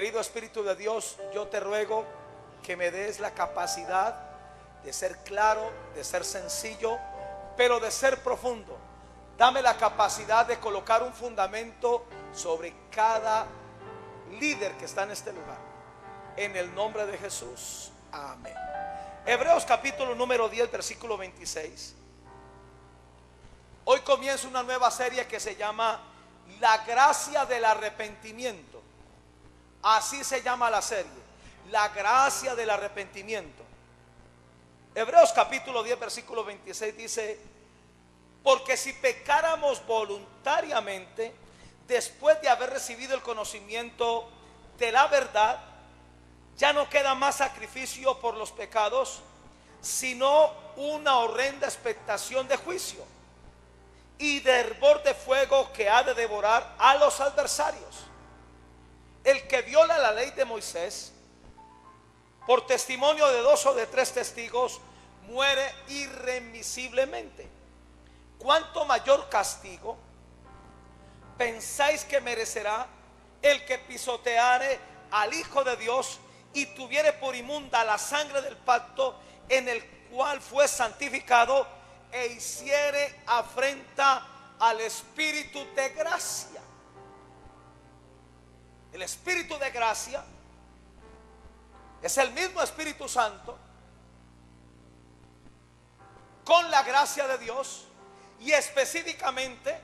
Querido Espíritu de Dios, yo te ruego que me des la capacidad de ser claro, de ser sencillo, pero de ser profundo. Dame la capacidad de colocar un fundamento sobre cada líder que está en este lugar. En el nombre de Jesús. Amén. Hebreos capítulo número 10, versículo 26. Hoy comienza una nueva serie que se llama La gracia del arrepentimiento. Así se llama la serie, la gracia del arrepentimiento. Hebreos capítulo 10, versículo 26 dice: porque si pecáramos voluntariamente, después de haber recibido el conocimiento de la verdad, ya no queda más sacrificio por los pecados, sino una horrenda expectación de juicio y de hervor de fuego que ha de devorar a los adversarios. El que viola la ley de Moisés, por testimonio de 2 o de 3 testigos, muere irremisiblemente. ¿Cuánto mayor castigo pensáis que merecerá el que pisoteare al Hijo de Dios y tuviere por inmunda la sangre del pacto en el cual fue santificado, e hiciere afrenta al Espíritu de gracia? El Espíritu de gracia es el mismo Espíritu Santo con la gracia de Dios, y específicamente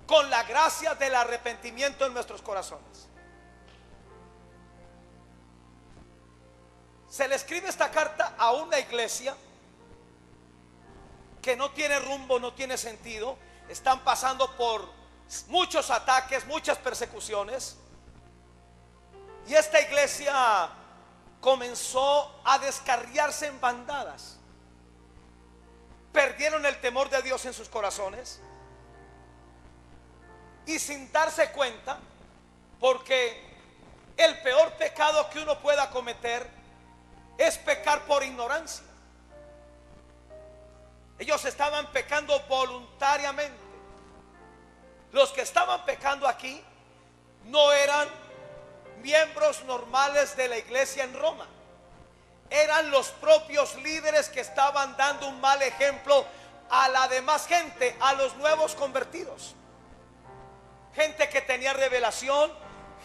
con la gracia del arrepentimiento en nuestros corazones. Se le escribe esta carta a una iglesia que no tiene rumbo, no tiene sentido. Están pasando por muchos ataques, muchas persecuciones, y esta iglesia comenzó a descarriarse en bandadas. Perdieron el temor de Dios en sus corazones, y sin darse cuenta, porque el peor pecado que uno pueda cometer es pecar por ignorancia. Ellos estaban pecando voluntariamente. Los que estaban pecando aquí no eran miembros normales de la iglesia en Roma. Eran los propios líderes que estaban dando un mal ejemplo a la demás gente, a los nuevos convertidos. Gente que tenía revelación,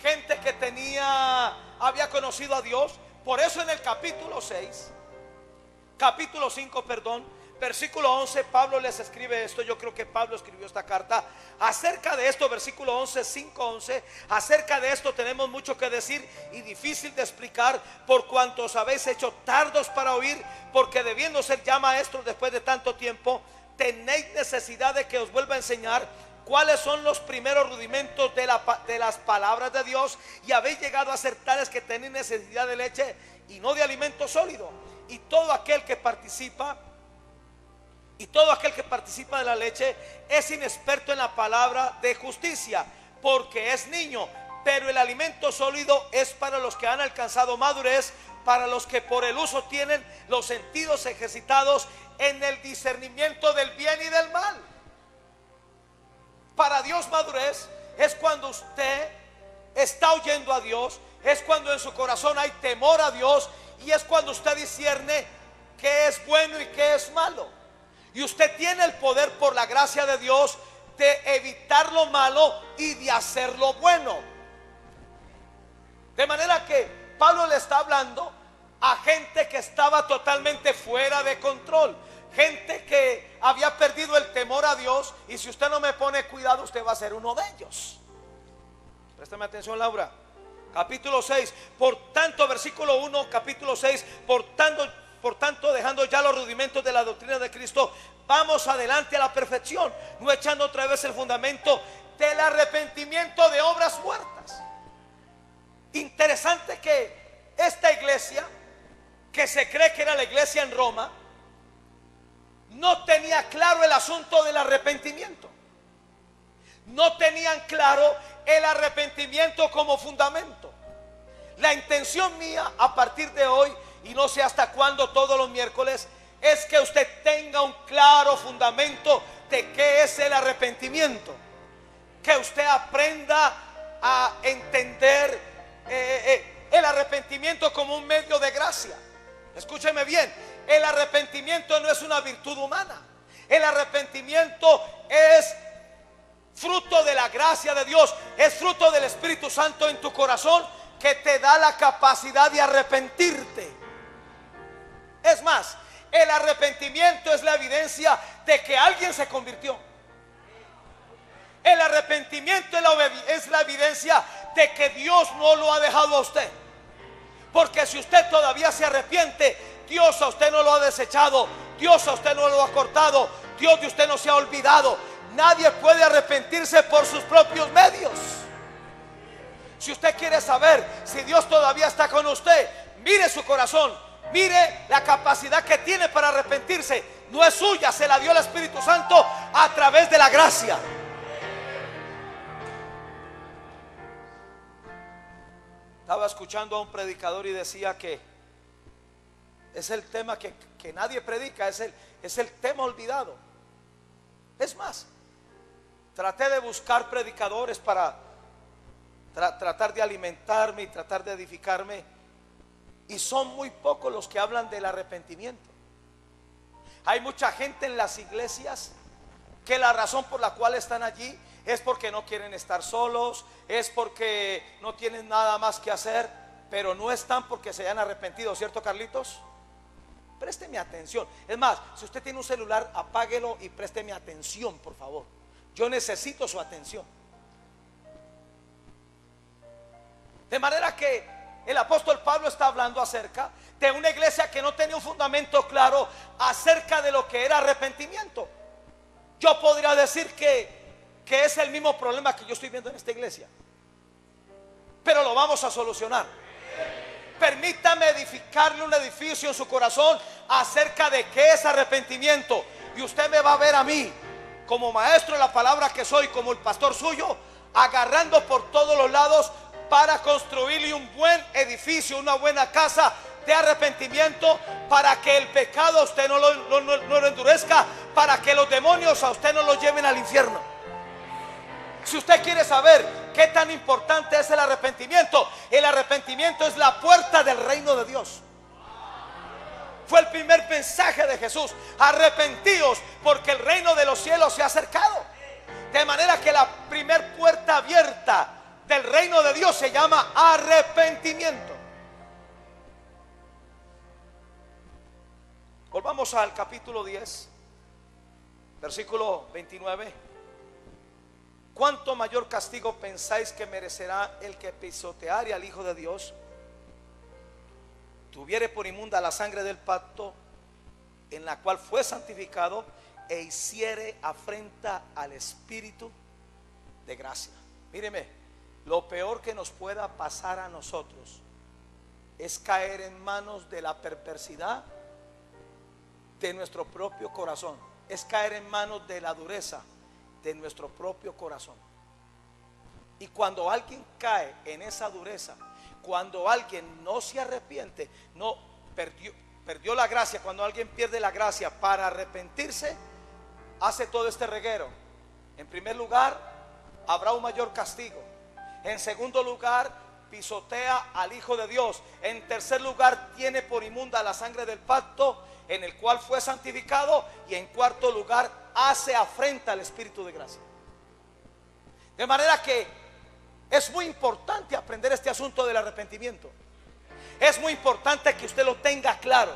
gente que había conocido a Dios. Por eso en el capítulo 5, versículo 11, Pablo les escribe esto. Yo creo que Pablo escribió esta carta acerca de esto, versículo 11, 5:11. Acerca de esto tenemos mucho que decir y difícil de explicar, por cuanto os habéis hecho tardos para oír, porque debiendo ser ya maestros después de tanto tiempo, tenéis necesidad de que os vuelva a enseñar cuáles son los primeros rudimentos de las palabras de Dios, y habéis llegado a ser tales que tenéis necesidad de leche y no de alimento sólido. Y todo aquel que participa de la leche es inexperto en la palabra de justicia, porque es niño. Pero el alimento sólido es para los que han alcanzado madurez, para los que por el uso tienen los sentidos ejercitados en el discernimiento del bien y del mal. Para Dios, madurez es cuando usted está oyendo a Dios, es cuando en su corazón hay temor a Dios, y es cuando usted discierne qué es bueno y qué es malo. Y usted tiene el poder, por la gracia de Dios, de evitar lo malo y de hacer lo bueno. De manera que Pablo le está hablando a gente que estaba totalmente fuera de control, gente que había perdido el temor a Dios, y si usted no me pone cuidado, usted va a ser uno de ellos. Préstame atención, Laura. Capítulo 6, por tanto, versículo 1, capítulo 6, por tanto, dejando ya los rudimentos de la doctrina de Cristo, vamos adelante a la perfección, no echando otra vez el fundamento del arrepentimiento de obras muertas. Interesante que esta iglesia, que se cree que era la iglesia en Roma, no tenía claro el asunto del arrepentimiento. No tenían claro el arrepentimiento como fundamento. La intención mía a partir de hoy, y no sé hasta cuándo, todos los miércoles, es que usted tenga un claro fundamento de qué es el arrepentimiento. Que usted aprenda a entender el arrepentimiento como un medio de gracia. Escúcheme bien, el arrepentimiento no es una virtud humana. El arrepentimiento es fruto de la gracia de Dios, es fruto del Espíritu Santo en tu corazón, que te da la capacidad de arrepentirte. Es más, el arrepentimiento es la evidencia de que alguien se convirtió. El arrepentimiento es la evidencia de que Dios no lo ha dejado a usted. Porque si usted todavía se arrepiente, Dios a usted no lo ha desechado, Dios a usted no lo ha cortado, Dios de usted no se ha olvidado. Nadie puede arrepentirse por sus propios medios. Si usted quiere saber si Dios todavía está con usted, mire su corazón, mire la capacidad que tiene para arrepentirse. No es suya, se la dio el Espíritu Santo a través de la gracia. Estaba escuchando a un predicador y decía que es el tema que nadie predica, es el tema olvidado. Es más, traté de buscar predicadores para tratar de alimentarme y tratar de edificarme, y son muy pocos los que hablan del arrepentimiento. Hay mucha gente en las iglesias que la razón por la cual están allí es porque no quieren estar solos, es porque no tienen nada más que hacer, pero no están porque se hayan arrepentido, ¿cierto, Carlitos? Présteme atención. Es más, si usted tiene un celular, apáguelo y présteme atención, por favor. Yo necesito su atención. De manera que el apóstol Pablo está hablando acerca de una iglesia que no tenía un fundamento claro acerca de lo que era arrepentimiento. Yo podría decir que es el mismo problema que yo estoy viendo en esta iglesia, pero lo vamos a solucionar. Permítame edificarle un edificio en su corazón acerca de qué es arrepentimiento, y usted me va a ver a mí como maestro de la palabra que soy, como el pastor suyo, agarrando por todos los lados para construirle un buen edificio, una buena casa de arrepentimiento, para que el pecado a usted no lo endurezca, para que los demonios a usted no lo lleven al infierno. Si usted quiere saber qué tan importante es el arrepentimiento es la puerta del reino de Dios. Fue el primer mensaje de Jesús: arrepentíos porque el reino de los cielos se ha acercado. De manera que la primer puerta abierta del reino de Dios se llama arrepentimiento. Volvamos al capítulo 10, versículo 29. ¿Cuánto mayor castigo pensáis que merecerá el que pisoteare al Hijo de Dios, tuviere por inmunda la sangre del pacto en la cual fue santificado, e hiciere afrenta al Espíritu de gracia? Míreme, lo peor que nos pueda pasar a nosotros es caer en manos de la perversidad de nuestro propio corazón, es caer en manos de la dureza de nuestro propio corazón. Y cuando alguien cae en esa dureza, cuando alguien no se arrepiente, no perdió la gracia, cuando alguien pierde la gracia para arrepentirse, hace todo este reguero. En primer lugar, habrá un mayor castigo. En segundo lugar, pisotea al Hijo de Dios. En tercer lugar, tiene por inmunda la sangre del pacto en el cual fue santificado. Y en cuarto lugar, hace afrenta al Espíritu de gracia. De manera que es muy importante aprender este asunto del arrepentimiento. Es muy importante que usted lo tenga claro.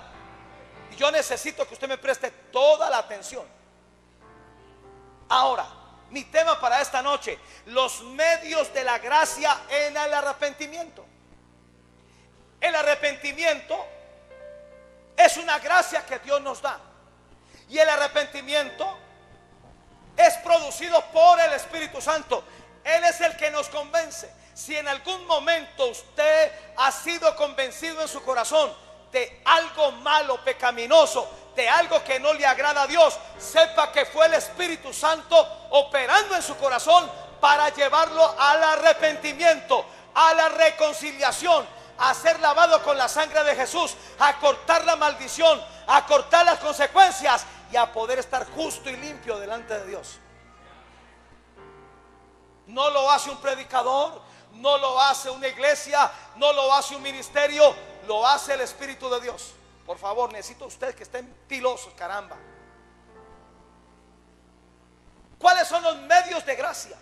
Y yo necesito que usted me preste toda la atención. Ahora, mi tema para esta noche: los medios de la gracia en el arrepentimiento. El arrepentimiento es una gracia que Dios nos da, y el arrepentimiento es producido por el Espíritu Santo. Él es el que nos convence. Si en algún momento usted ha sido convencido en su corazón de algo malo, pecaminoso, de algo que no le agrada a Dios, sepa que fue el Espíritu Santo operando en su corazón para llevarlo al arrepentimiento, a la reconciliación, a ser lavado con la sangre de Jesús, a cortar la maldición, a cortar las consecuencias y a poder estar justo y limpio delante de Dios. No lo hace un predicador, no lo hace una iglesia, no lo hace un ministerio, lo hace el Espíritu de Dios. Por favor, necesito ustedes que estén pilosos, caramba. ¿Cuáles son los medios de gracia?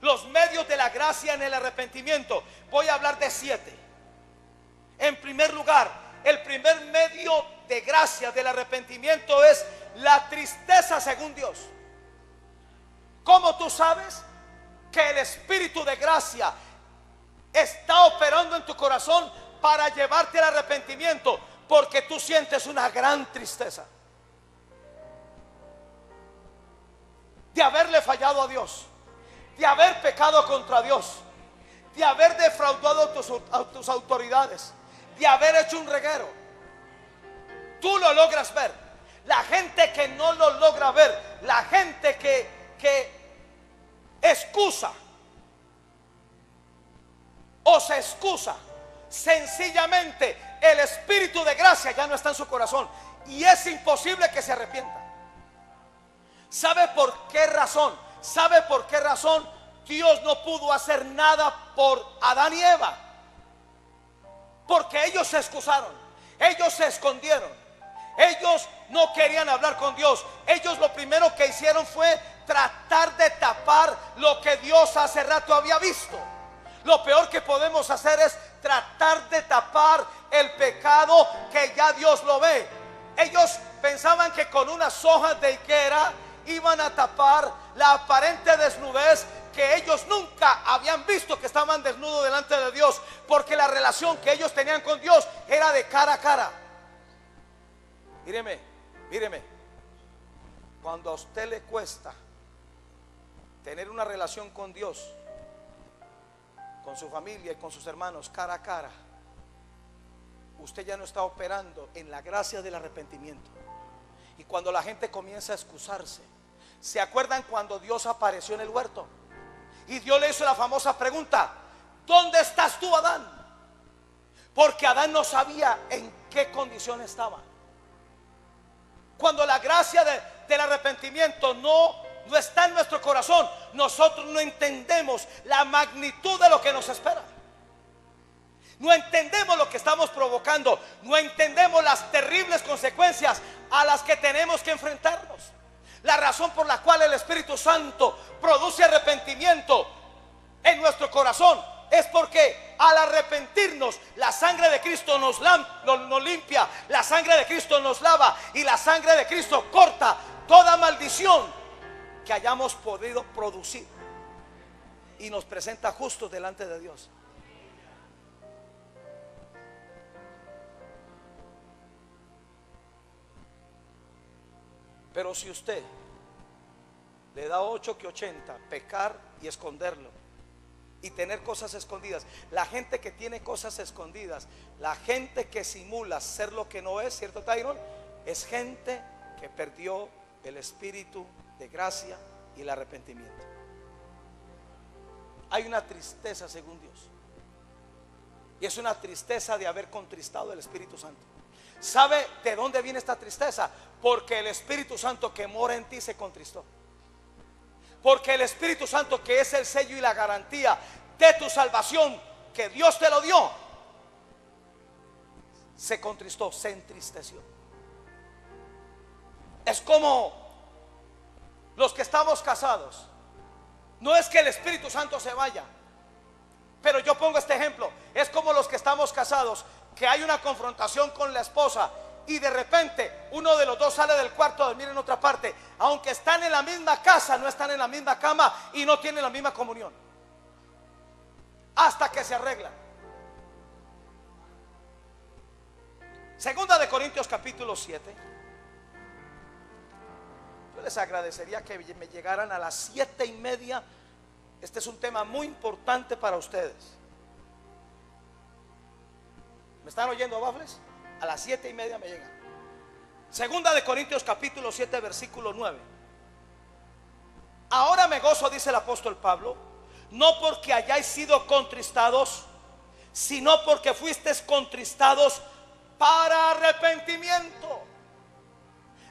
Los medios de la gracia en el arrepentimiento. Voy a hablar de 7. En primer lugar, el primer medio de gracia del arrepentimiento es la tristeza según Dios. ¿Cómo tú sabes que el Espíritu de gracia está operando en tu corazón para llevarte al arrepentimiento? Porque tú sientes una gran tristeza de haberle fallado a Dios, de haber pecado contra Dios, de haber defraudado a tus autoridades, de haber hecho un reguero. Tú lo logras ver. La gente que no lo logra ver, la gente que excusa o se excusa, sencillamente el Espíritu de gracia ya no está en su corazón y es imposible que se arrepienta. ¿Sabe por qué razón? ¿Sabe por qué razón Dios no pudo hacer nada por Adán y Eva? Porque ellos se excusaron, ellos se escondieron, ellos no querían hablar con Dios. Ellos lo primero que hicieron fue tratar de tapar lo que Dios hace rato había visto. Lo peor que podemos hacer es tratar de tapar el pecado que ya Dios lo ve. Ellos pensaban que con unas hojas de higuera iban a tapar la aparente desnudez que ellos nunca habían visto, que estaban desnudos delante de Dios, porque la relación que ellos tenían con Dios era de cara a cara. Míreme, cuando a usted le cuesta tener una relación con Dios, con su familia y con sus hermanos cara a cara, usted ya no está operando en la gracia del arrepentimiento. Y cuando la gente comienza a excusarse, ¿se acuerdan cuando Dios apareció en el huerto? Y Dios le hizo la famosa pregunta: ¿dónde estás tú, Adán? Porque Adán no sabía en qué condición estaba. Cuando la gracia del arrepentimiento no está en nuestro corazón, nosotros no entendemos la magnitud de lo que nos espera. No entendemos lo que estamos provocando, no entendemos las terribles consecuencias a las que tenemos que enfrentarnos. La razón por la cual el Espíritu Santo produce arrepentimiento en nuestro corazón es porque al arrepentirnos, la sangre de Cristo nos limpia, la sangre de Cristo nos lava y la sangre de Cristo corta toda maldición que hayamos podido producir y nos presenta justos delante de Dios. Pero si usted le da 8 que 80, pecar y esconderlo y tener cosas escondidas, la gente que tiene cosas escondidas, la gente que simula ser lo que no es, ¿cierto, Tyron? Es gente que perdió el espíritu de gracia y el arrepentimiento. Hay una tristeza según Dios, y es una tristeza de haber contristado el Espíritu Santo. ¿Sabe de dónde viene esta tristeza? Porque el Espíritu Santo que mora en ti se contristó. Porque el Espíritu Santo, que es el sello y la garantía de tu salvación, que Dios te lo dio, se contristó, se entristeció. Es como los que estamos casados. No es que el Espíritu Santo se vaya, pero yo pongo este ejemplo. Es como los que estamos casados, que hay una confrontación con la esposa y de repente uno de los dos sale del cuarto a dormir en otra parte. Aunque están en la misma casa, no están en la misma cama y no tienen la misma comunión, hasta que se arreglan. Segunda de Corintios capítulo 7. Yo les agradecería que me llegaran a las 7:30. Este es un tema muy importante para ustedes. ¿Me están oyendo, Bafles? A las 7:30 me llegan. Segunda de Corintios capítulo 7 versículo 9. Ahora me gozo, dice el apóstol Pablo, no porque hayáis sido contristados, sino porque fuisteis contristados para arrepentimiento.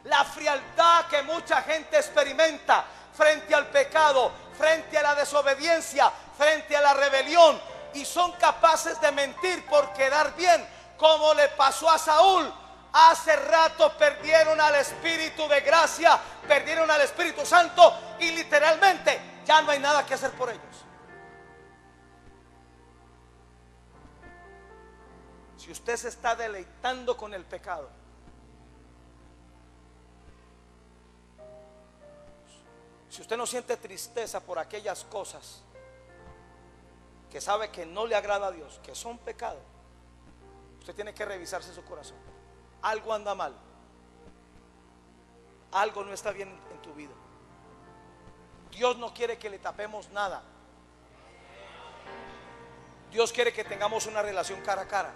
La frialdad que mucha gente experimenta frente al pecado, frente a la desobediencia, frente a la rebelión y son capaces de mentir por quedar bien, como le pasó a Saúl. Hace rato perdieron al Espíritu de gracia, perdieron al Espíritu Santo y literalmente ya no hay nada que hacer por ellos. Si usted se está deleitando con el pecado, si usted no siente tristeza por aquellas cosas que sabe que no le agrada a Dios, que son pecado, usted tiene que revisarse su corazón. Algo anda mal, algo no está bien en tu vida. Dios no quiere que le tapemos nada. Dios quiere que tengamos una relación cara a cara.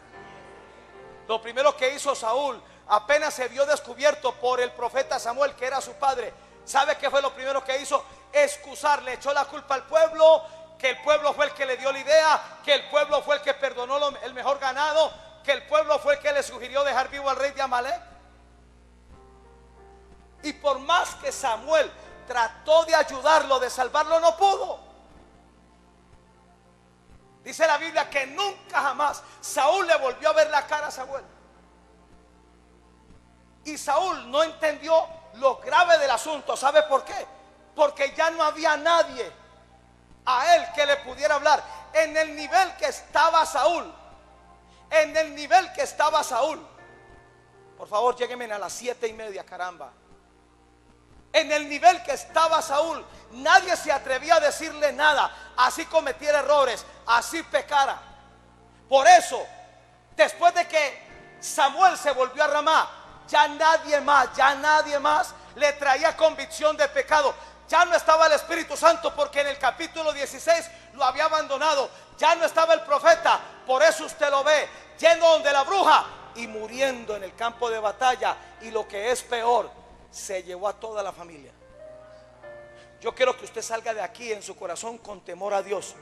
Lo primero que hizo Saúl, apenas se vio descubierto por el profeta Samuel, que era su padre, ¿sabe qué fue lo primero que hizo? Excusar, le echó la culpa al pueblo, que el pueblo fue el que le dio la idea, que el pueblo fue el que perdonó el mejor ganado, que el pueblo fue el que le sugirió dejar vivo al rey de Amalek. Y por más que Samuel trató de ayudarlo, de salvarlo, no pudo. Dice la Biblia que nunca jamás Saúl le volvió a ver la cara a Samuel. Y Saúl no entendió lo grave del asunto. ¿Sabe por qué? Porque ya no había nadie a él que le pudiera hablar. En el nivel que estaba Saúl, en el nivel que estaba Saúl, por favor lléguenme a las 7:30, caramba. En el nivel que estaba Saúl, nadie se atrevía a decirle nada, así cometiera errores, así pecara. Por eso, después de que Samuel se volvió a Ramá, ya nadie más le traía convicción de pecado. Ya no estaba el Espíritu Santo, porque en el capítulo 16 lo había abandonado. Ya no estaba el profeta, por eso usted lo ve yendo donde la bruja y muriendo en el campo de batalla. Y lo que es peor, se llevó a toda la familia. Yo quiero que usted salga de aquí en su corazón con temor a Dios,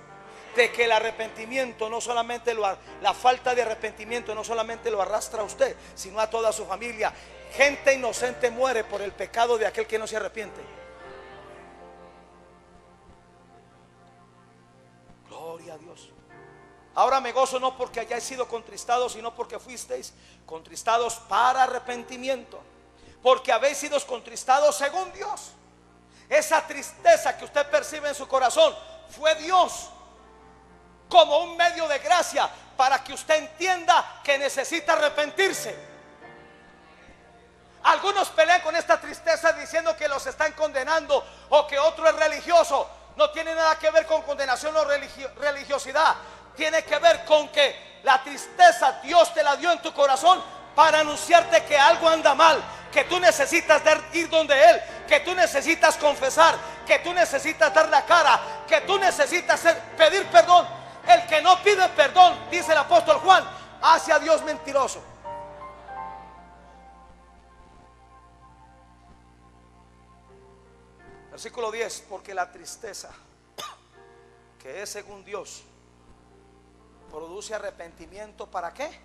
de que el arrepentimiento no solamente la falta de arrepentimiento no solamente lo arrastra a usted, sino a toda su familia. Gente inocente muere por el pecado de aquel que no se arrepiente. Gloria a Dios. Ahora me gozo no porque hayáis sido contristados, sino porque fuisteis contristados para arrepentimiento, porque habéis sido contristados según Dios. Esa tristeza que usted percibe en su corazón fue Dios como un medio de gracia para que usted entienda que necesita arrepentirse. Algunos pelean con esta tristeza diciendo que los están condenando o que otro es religioso. No tiene nada que ver con condenación o religiosidad. Tiene que ver con que la tristeza Dios te la dio en tu corazón para anunciarte que algo anda mal, que tú necesitas ir donde Él, que tú necesitas confesar, que tú necesitas dar la cara, que tú necesitas pedir perdón. El que no pide perdón, dice el apóstol Juan, hace a Dios mentiroso. Versículo 10, porque la tristeza que es según Dios produce arrepentimiento. ¿Para qué?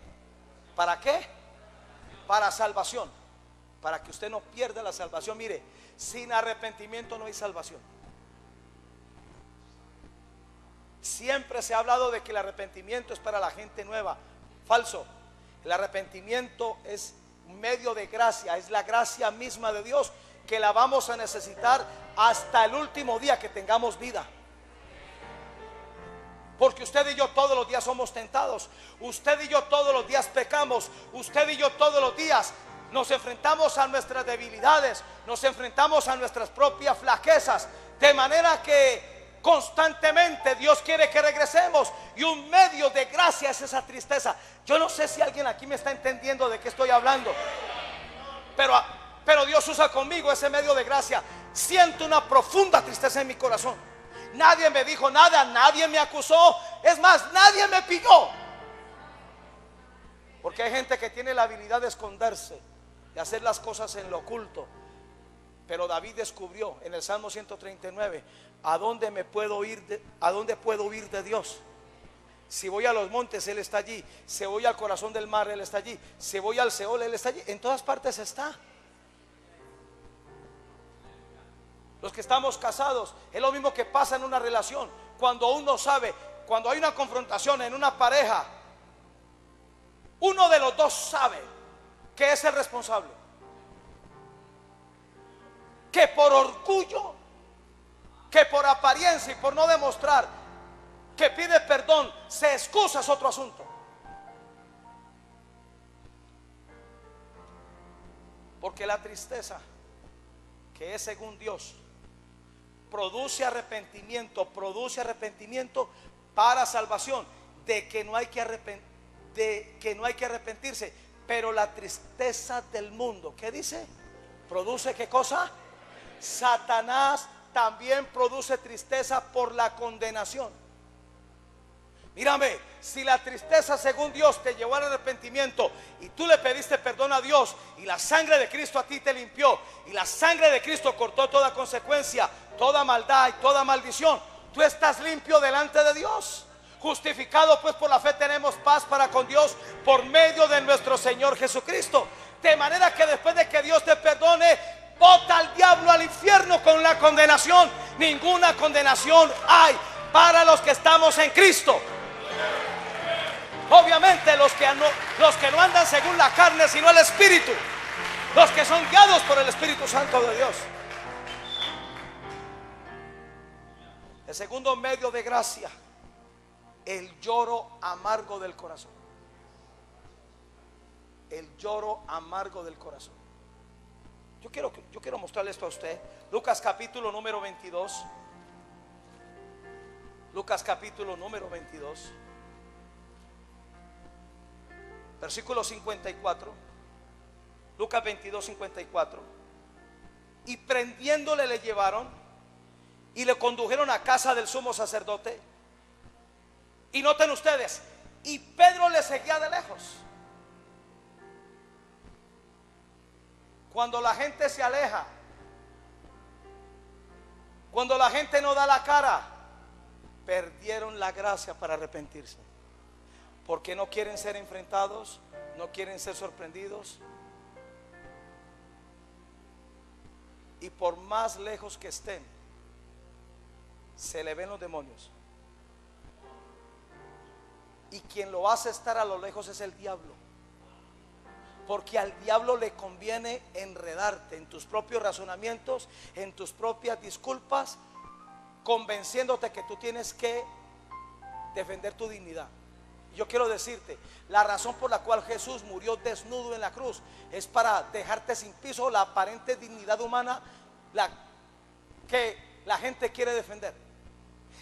¿Para qué? Para salvación, para que usted no pierda la salvación. Mire, sin arrepentimiento no hay salvación. Siempre se ha hablado de que el arrepentimiento es para la gente nueva. Falso. El arrepentimiento es un medio de gracia, es la gracia misma de Dios, que la vamos a necesitar hasta el último día que tengamos vida. Porque usted y yo todos los días somos tentados. Usted y yo todos los días pecamos. Usted y yo todos los días nos enfrentamos a nuestras debilidades, nos enfrentamos a nuestras propias flaquezas. De manera que constantemente Dios quiere que regresemos, y un medio de gracia es esa tristeza. Yo no sé si alguien aquí me está entendiendo de qué estoy hablando, pero Dios usa conmigo ese medio de gracia. Siento una profunda tristeza en mi corazón. Nadie me dijo nada, nadie me acusó, es más, nadie me pilló. Porque hay gente que tiene la habilidad de esconderse, de hacer las cosas en lo oculto. Pero David descubrió en el Salmo 139, ¿a dónde puedo huir de Dios? Si voy a los montes, Él está allí. Si voy al corazón del mar, Él está allí. Si voy al Seol, Él está allí. En todas partes está. Los que estamos casados, es lo mismo que pasa en una relación. cuando uno sabe, cuando hay una confrontación en una pareja, uno de los dos sabe que es el responsable, que por orgullo, que por apariencia y por no demostrar que pide perdón, se excusa, es otro asunto. Porque la tristeza, que es según Dios, produce arrepentimiento para salvación, de que no hay que arrepentirse. Pero la tristeza del mundo, ¿qué dice? ¿Produce qué cosa? Satanás también produce tristeza por la condenación. Mírame, si la tristeza según Dios te llevó al arrepentimiento y tú le pediste perdón a Dios y la sangre de Cristo a ti te limpió y la sangre de Cristo cortó toda consecuencia, toda maldad y toda maldición, tú estás limpio delante de Dios. Justificado pues por la fe tenemos paz para con Dios por medio de nuestro Señor Jesucristo. De manera que después de que Dios te perdone, bota al diablo al infierno con la condenación. Ninguna condenación hay para los que estamos en Cristo. Obviamente los que no andan según la carne, sino el Espíritu, los que son guiados por el Espíritu Santo de Dios. El segundo medio de gracia, el lloro amargo del corazón. El lloro amargo del corazón. Yo quiero mostrarle esto a usted. Lucas capítulo número 22. Lucas capítulo número 22. Versículo 54. Lucas 22, 54. Y prendiéndole le llevaron y le condujeron a casa del sumo sacerdote. Y noten ustedes, y Pedro le seguía de lejos. Cuando la gente se aleja, cuando la gente no da la cara, perdieron la gracia para arrepentirse. Porque no quieren ser enfrentados, no quieren ser sorprendidos. Y por más lejos que estén, se le ven los demonios. Y quien lo hace estar a lo lejos es el diablo. Porque al diablo le conviene enredarte en tus propios razonamientos, en tus propias disculpas, convenciéndote que tú tienes que defender tu dignidad. Yo quiero decirte, la razón por la cual Jesús murió desnudo en la cruz es para dejarte sin piso la aparente dignidad humana, que la gente quiere defender.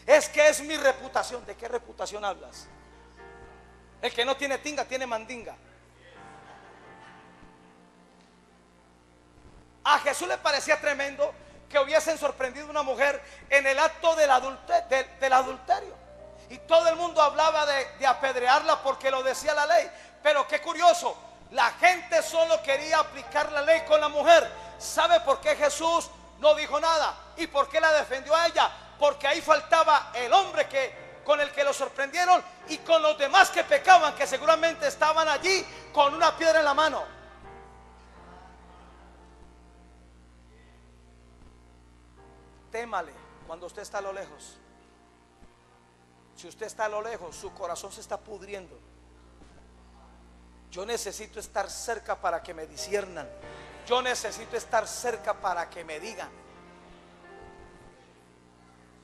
Es que es mi reputación. ¿De qué reputación hablas? El que no tiene tinga tiene mandinga. A Jesús le parecía tremendo que hubiesen sorprendido a una mujer en el acto del adulterio. Y todo el mundo hablaba de apedrearla porque lo decía la ley. Pero qué curioso, la gente solo quería aplicar la ley con la mujer. ¿Sabe por qué Jesús no dijo nada? ¿Y por qué la defendió a ella? Porque ahí faltaba el hombre con el que lo sorprendieron y con los demás que pecaban, que seguramente estaban allí con una piedra en la mano. Témale cuando usted está a lo lejos. Si usted está a lo lejos, su corazón se está pudriendo. Yo necesito estar cerca para que me disciernan. Yo necesito estar cerca para que me digan.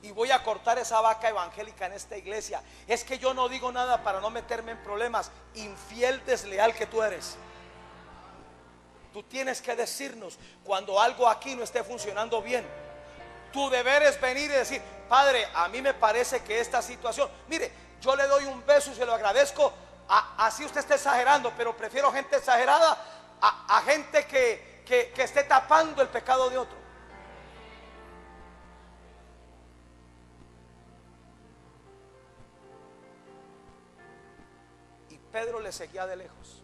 Y voy a cortar esa vaca evangélica en esta iglesia. Es que yo no digo nada para no meterme en problemas. Infiel, desleal que tú eres. Tú tienes que decirnos cuando algo aquí no esté funcionando bien. Tu deber es venir y decir: Padre, a mí me parece que esta situación, mire, yo le doy un beso y se lo agradezco, así usted está exagerando, pero prefiero gente exagerada a gente que esté tapando el pecado de otro. Y Pedro le seguía de lejos.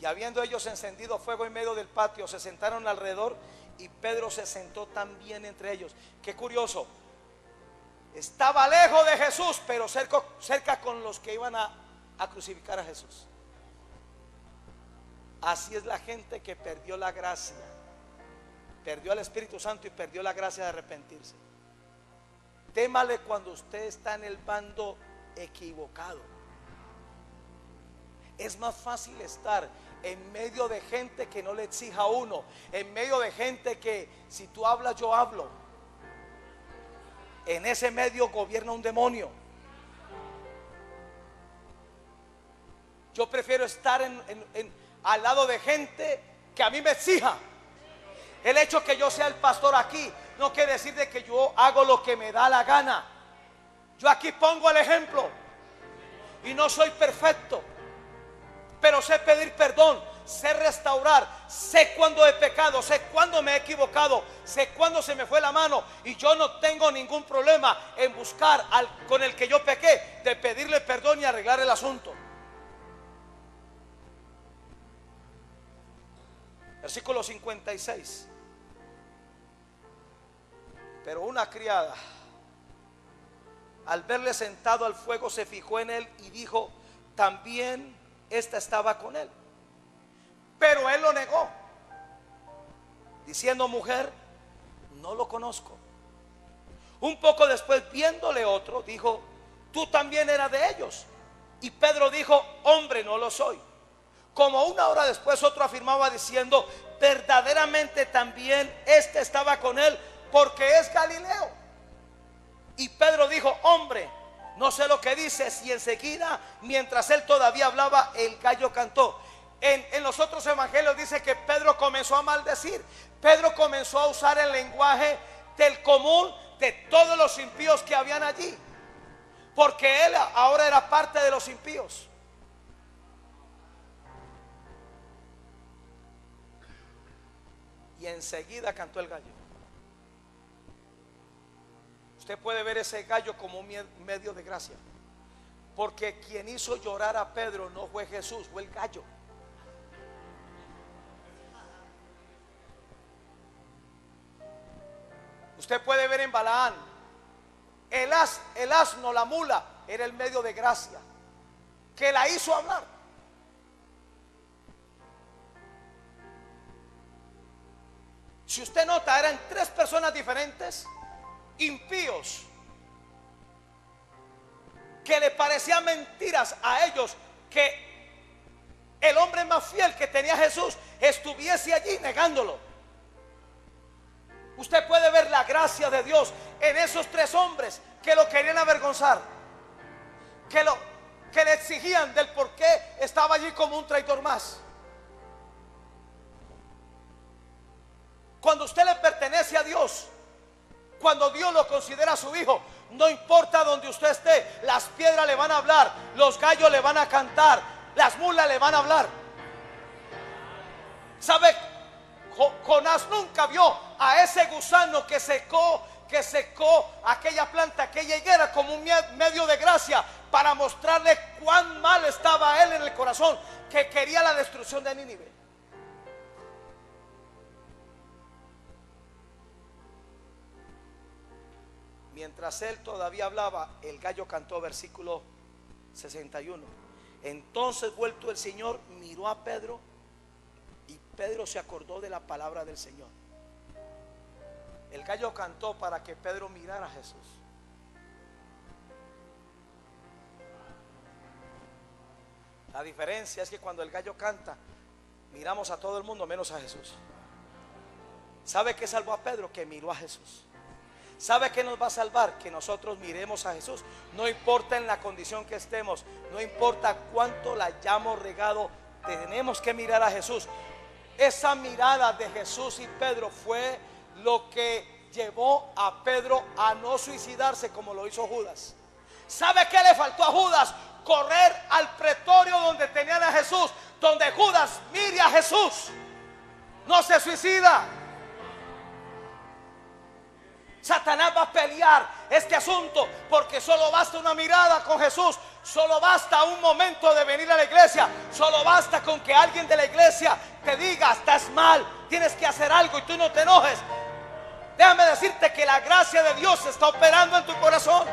Y habiendo ellos encendido fuego en medio del patio, se sentaron alrededor y Pedro se sentó también entre ellos. Qué curioso, estaba lejos de Jesús, pero cerca con los que iban a crucificar a Jesús. Así es la gente que perdió la gracia, perdió al Espíritu Santo y perdió la gracia de arrepentirse. Témale cuando usted está en el bando equivocado. Es más fácil estar en medio de gente que no le exija a uno, en medio de gente que si tú hablas yo hablo. En ese medio gobierna un demonio. Yo prefiero estar al lado de gente que a mí me exija. El hecho que yo sea el pastor aquí no quiere decir de que yo hago lo que me da la gana. Yo aquí pongo el ejemplo y no soy perfecto, pero sé pedir perdón, sé restaurar, sé cuándo he pecado, sé cuándo me he equivocado, sé cuándo se me fue la mano, y yo no tengo ningún problema en buscar con el que yo pequé, de pedirle perdón y arreglar el asunto. Versículo 56. Pero una criada, al verle sentado al fuego, se fijó en él y dijo: también esta estaba con él. Pero él lo negó, diciendo: mujer, no lo conozco. Un poco después, viéndole otro, dijo: tú también eras de ellos. Y Pedro dijo: hombre, no lo soy. Como una hora después, otro afirmaba diciendo: verdaderamente también este estaba con él, porque es Galileo. Y Pedro dijo: hombre, no sé lo que dices. Y enseguida, mientras él todavía hablaba, el gallo cantó. En los otros evangelios dice que Pedro comenzó a maldecir. Pedro comenzó a usar el lenguaje del común de todos los impíos que habían allí, porque él ahora era parte de los impíos. Y enseguida cantó el gallo. Usted puede ver ese gallo como un medio de gracia, porque quien hizo llorar a Pedro no fue Jesús, fue el gallo. Usted puede ver en Balaán, el asno, la mula, era el medio de gracia que la hizo hablar. Si usted nota, eran tres personas diferentes, impíos, que le parecían mentiras a ellos que el hombre más fiel que tenía Jesús estuviese allí negándolo. Usted puede ver la gracia de Dios en esos tres hombres que lo querían avergonzar, que le exigían del por qué estaba allí como un traidor más. Cuando usted le pertenece a Dios, cuando Dios lo considera su hijo, no importa donde usted esté, las piedras le van a hablar, los gallos le van a cantar, las mulas le van a hablar. ¿Sabe? Jonás nunca vio a ese gusano que secó aquella planta, aquella higuera, como un medio de gracia para mostrarle cuán mal estaba él en el corazón, que quería la destrucción de Nínive. Mientras él todavía hablaba, el gallo cantó, versículo 61. Entonces, vuelto el Señor, miró a Pedro, y Pedro se acordó de la palabra del Señor. El gallo cantó para que Pedro mirara a Jesús. La diferencia es que cuando el gallo canta, miramos a todo el mundo menos a Jesús. ¿Sabe qué salvó a Pedro? Que miró a Jesús. ¿Sabe qué nos va a salvar? Que nosotros miremos a Jesús. No importa en la condición que estemos, no importa cuánto la hayamos regado, tenemos que mirar a Jesús. Esa mirada de Jesús y Pedro fue lo que llevó a Pedro a no suicidarse como lo hizo Judas. ¿Sabe qué le faltó a Judas? Correr al pretorio donde tenían a Jesús, donde Judas mire a Jesús, no se suicida. Satanás va a pelear este asunto, porque solo basta una mirada con Jesús, solo basta un momento de venir a la iglesia, solo basta con que alguien de la iglesia te diga: estás mal, tienes que hacer algo, y tú no te enojes. Déjame decirte que la gracia de Dios está operando en tu corazón.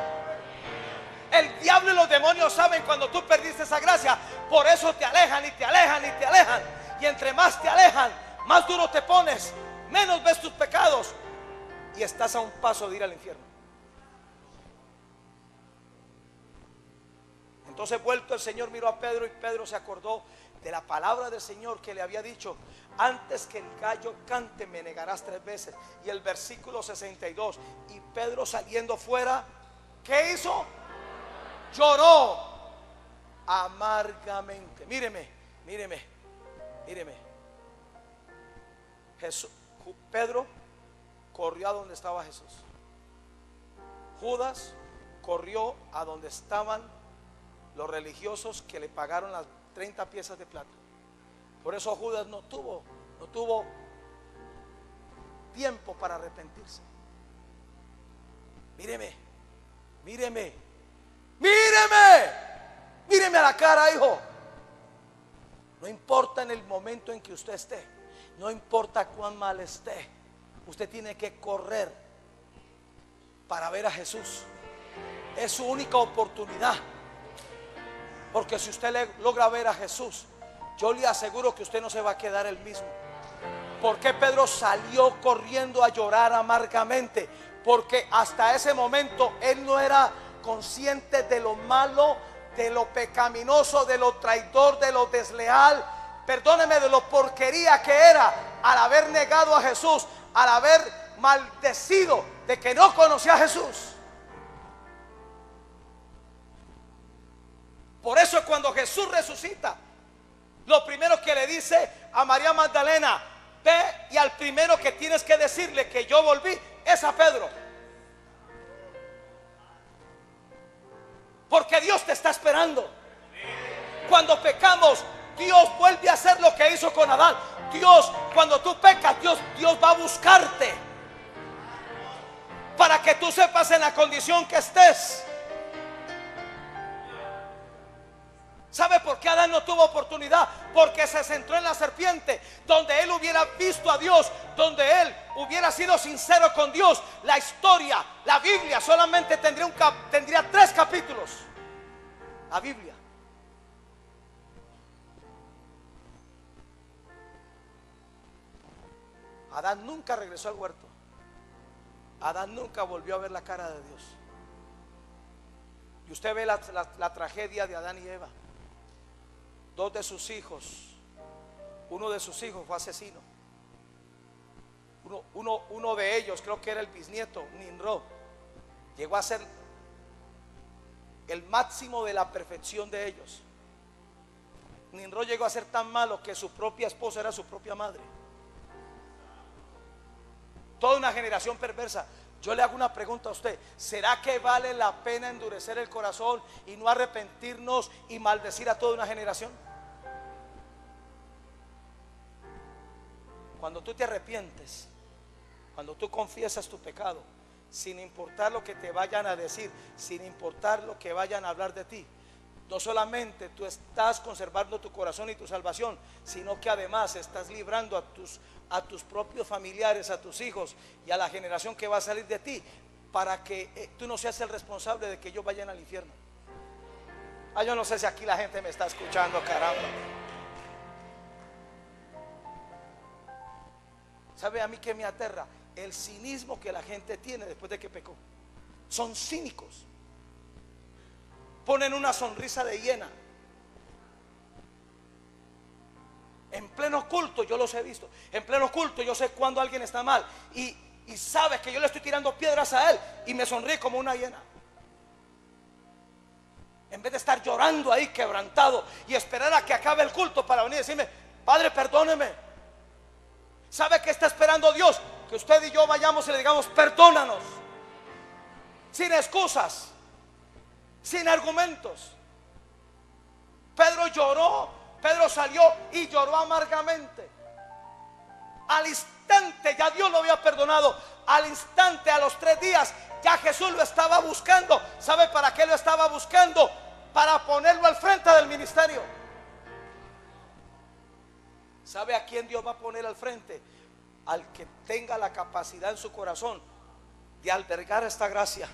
El diablo y los demonios saben cuando tú perdiste esa gracia, por eso te alejan y te alejan y te alejan, y entre más te alejan, más duro te pones, menos ves tus pecados, y estás a un paso de ir al infierno. Entonces vuelto el Señor miró a Pedro y Pedro se acordó de la palabra del Señor que le había dicho: antes que el gallo cante me negarás 3 veces. Y el versículo 62, y Pedro saliendo fuera, ¿qué hizo? Lloró amargamente. Míreme. Pedro corrió a donde estaba Jesús. Judas corrió a donde estaban los religiosos que le pagaron las 30 piezas de plata. Por eso Judas no tuvo tiempo para arrepentirse. Míreme a la cara, hijo. No importa en el momento en que usted esté, no importa cuán mal esté, usted tiene que correr para ver a Jesús. Es su única oportunidad. Porque si usted logra ver a Jesús, yo le aseguro que usted no se va a quedar el mismo. ¿Por qué Pedro salió corriendo a llorar amargamente? Porque hasta ese momento él no era consciente de lo malo, de lo pecaminoso, de lo traidor, de lo desleal, perdóneme, de lo porquería que era al haber negado a Jesús, al haber maldecido de que no conocía a Jesús. Por eso cuando Jesús resucita, lo primero que le dice a María Magdalena: ve y al primero que tienes que decirle que yo volví es a Pedro. Porque Dios te está esperando. Cuando pecamos, Dios vuelve a hacer lo que hizo con Adán. Dios, cuando tú pecas, Dios va a buscarte para que tú sepas en la condición que estés. ¿Sabe por qué Adán no tuvo oportunidad? Porque se centró en la serpiente. Donde él hubiera visto a Dios, donde él hubiera sido sincero con Dios, la historia, la Biblia solamente tendría 3 capítulos. La Biblia. Adán nunca regresó al huerto. Adán nunca volvió a ver la cara de Dios. Y usted ve la tragedia de Adán y Eva. 2 de sus hijos, uno de sus hijos fue asesino. Uno de ellos, creo que era el bisnieto, Nimrod, llegó a ser el máximo de la perfección de ellos. Nimrod llegó a ser tan malo que su propia esposa era su propia madre. Toda una generación perversa. Yo le hago una pregunta a usted: ¿será que vale la pena endurecer el corazón y no arrepentirnos y maldecir a toda una generación? Cuando tú te arrepientes, cuando tú confiesas tu pecado, sin importar lo que te vayan a decir, sin importar lo que vayan a hablar de ti, no solamente tú estás conservando tu corazón y tu salvación, sino que además estás librando a tus propios familiares, a tus hijos y a la generación que va a salir de ti, para que tú no seas el responsable de que ellos vayan al infierno. Yo no sé si aquí la gente me está escuchando, caramba. ¿Sabe a mí que me aterra? El cinismo que la gente tiene después de que pecó. Son cínicos. Ponen una sonrisa de hiena. En pleno culto yo los he visto. En pleno culto yo sé cuando alguien está mal. Y sabe que yo le estoy tirando piedras a él y me sonríe como una hiena. En vez de estar llorando ahí quebrantado y esperar a que acabe el culto para venir y decirme: Padre, perdóneme. ¿Sabe qué está esperando Dios? Que usted y yo vayamos y le digamos: perdónanos. Sin excusas, sin argumentos. Pedro lloró, Pedro salió y lloró amargamente. Al instante ya Dios lo había perdonado. Al instante, a los 3 días, ya Jesús lo estaba buscando. ¿Sabe para qué lo estaba buscando? Para ponerlo al frente del ministerio. ¿Sabe a quién Dios va a poner al frente? Al que tenga la capacidad en su corazón de albergar esta gracia.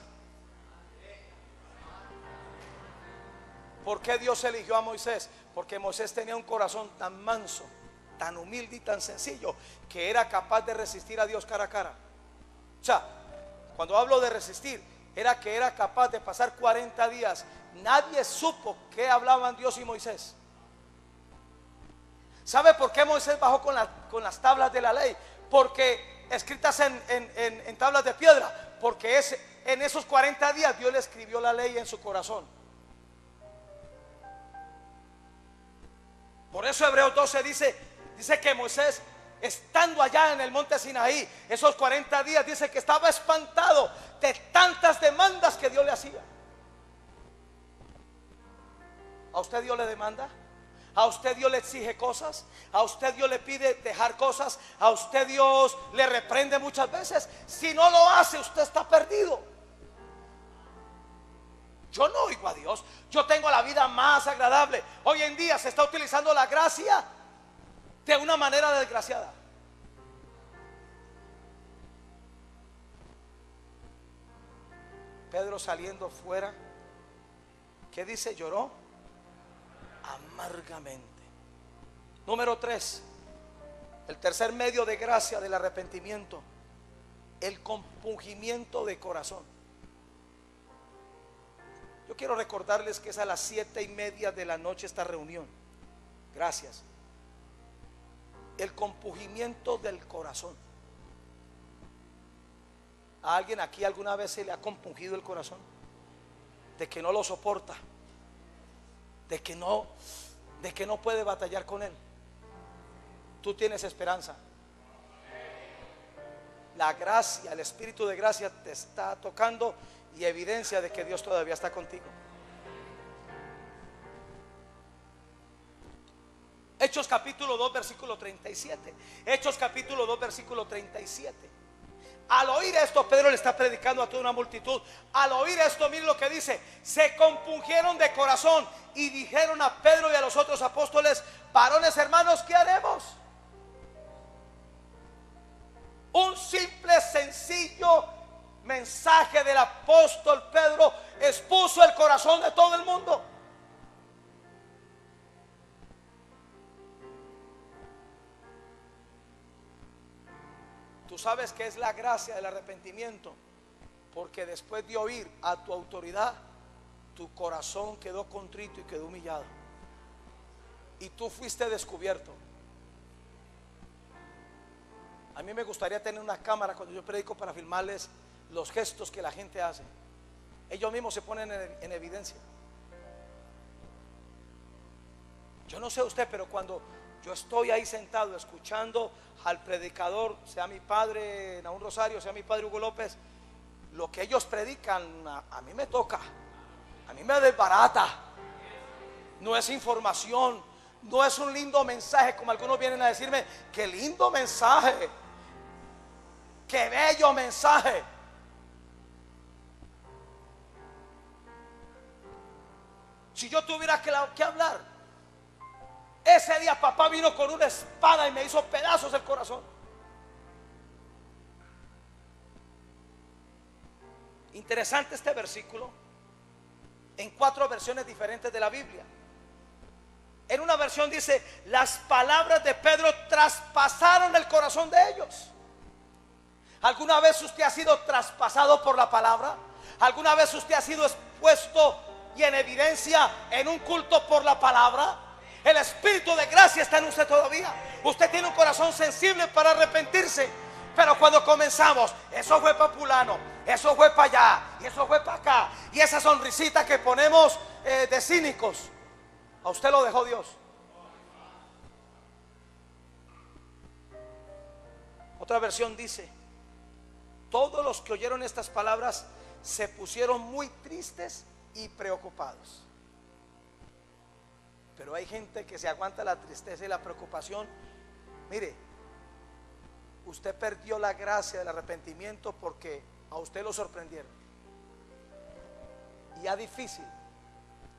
¿Por qué Dios eligió a Moisés? Porque Moisés tenía un corazón tan manso, tan humilde y tan sencillo, que era capaz de resistir a Dios cara a cara. O sea, cuando hablo de resistir, era que era capaz de pasar 40 días nadie supo qué hablaban Dios y Moisés. ¿Sabe por qué Moisés bajó con las tablas de la ley? Porque escritas en tablas de piedra. Porque en esos 40 días Dios le escribió la ley en su corazón. Por eso Hebreos 12 dice que Moisés, estando allá en el monte Sinaí, esos 40 días, dice que estaba espantado de tantas demandas que Dios le hacía. ¿A usted Dios le demanda? ¿A usted Dios le exige cosas? ¿A usted Dios le pide dejar cosas? ¿A usted Dios le reprende muchas veces? Si no lo hace, usted está perdido. Yo no oigo a Dios. Yo tengo la vida más agradable. Hoy en día se está utilizando la gracia de una manera desgraciada. Pedro saliendo fuera, ¿qué dice? Lloró amargamente. Número 3, el tercer medio de gracia del arrepentimiento, el compungimiento de corazón. Yo quiero recordarles que es a las 7:30 de la noche esta reunión. Gracias. El compungimiento del corazón. ¿A alguien aquí alguna vez se le ha compungido el corazón? De que no lo soporta, de que no puede batallar con él. Tú tienes esperanza. La gracia, el espíritu de gracia te está tocando y evidencia de que Dios todavía está contigo. Hechos capítulo 2 versículo 37. Hechos capítulo 2 versículo 37. Al oír esto, Pedro le está predicando a toda una multitud. Al oír esto, miren lo que dice: se compungieron de corazón y dijeron a Pedro y a los otros apóstoles: varones hermanos, ¿qué haremos? Un simple, sencillo mensaje del apóstol Pedro expuso el corazón de todo el mundo. Tú sabes que es la gracia del arrepentimiento, porque después de oír a tu autoridad, tu corazón quedó contrito y quedó humillado, y tú fuiste descubierto. A mí me gustaría tener una cámara cuando yo predico para filmarles los gestos que la gente hace. Ellos mismos se ponen en evidencia. Yo no sé usted, pero cuando yo estoy ahí sentado escuchando al predicador, sea mi padre Naún Rosario, sea mi padre Hugo López, lo que ellos predican a mí me toca, a mí me desbarata. No es información, no es un lindo mensaje como algunos vienen a decirme. Qué lindo mensaje, qué bello mensaje. Si yo tuviera que hablar, ese día papá vino con una espada y me hizo pedazos el corazón. Interesante este versículo en 4 versiones diferentes de la Biblia. En una versión dice: las palabras de Pedro traspasaron el corazón de ellos. ¿Alguna vez usted ha sido traspasado por la palabra? ¿Alguna vez usted ha sido expuesto y en evidencia en un culto por la palabra? El espíritu de gracia está en usted todavía. Usted tiene un corazón sensible para arrepentirse. Pero cuando comenzamos, eso fue para fulano, eso fue para allá, y eso fue para acá, y esa sonrisita que ponemos de cínicos, a usted lo dejó Dios. Otra versión dice: todos los que oyeron estas palabras se pusieron muy tristes y preocupados. Pero hay gente que se aguanta la tristeza y la preocupación. Mire, usted perdió la gracia del arrepentimiento porque a usted lo sorprendieron. Y ya difícil,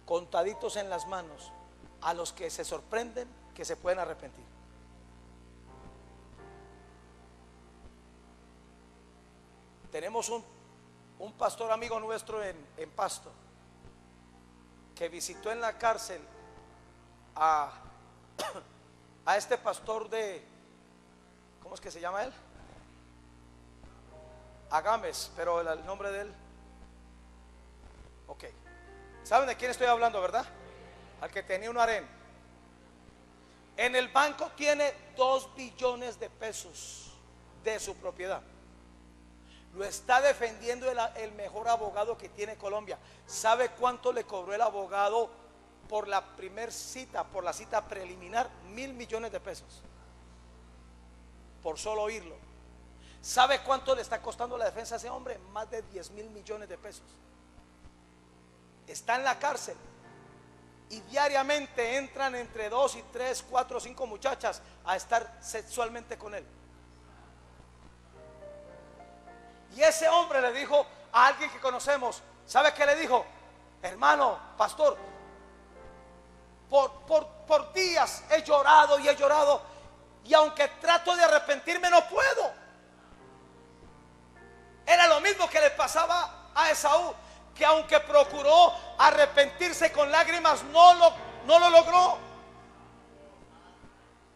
contaditos en las manos, a los que se sorprenden que se pueden arrepentir. Tenemos un pastor amigo nuestro en Pasto, que visitó en la cárcel a este pastor de, ¿cómo es que se llama él? Agames, pero el nombre de él, ok. ¿Saben de quién estoy hablando, verdad? Al que tenía un harén. En el banco tiene 2 billones de pesos de su propiedad. Lo está defendiendo el mejor abogado que tiene Colombia. ¿Sabe cuánto le cobró el abogado por la primer cita, por la cita preliminar? 1.000 millones de pesos. Por solo oírlo. ¿Sabe cuánto le está costando la defensa a ese hombre? Más de 10.000 millones de pesos. Está en la cárcel. Y diariamente entran entre 2 y 3, 4, 5 muchachas a estar sexualmente con él. Y ese hombre le dijo a alguien que conocemos, ¿sabe qué le dijo? Hermano, pastor, por días he llorado y he llorado, y aunque trato de arrepentirme no puedo. Era lo mismo que le pasaba a Esaú, que aunque procuró arrepentirse con lágrimas, no lo logró.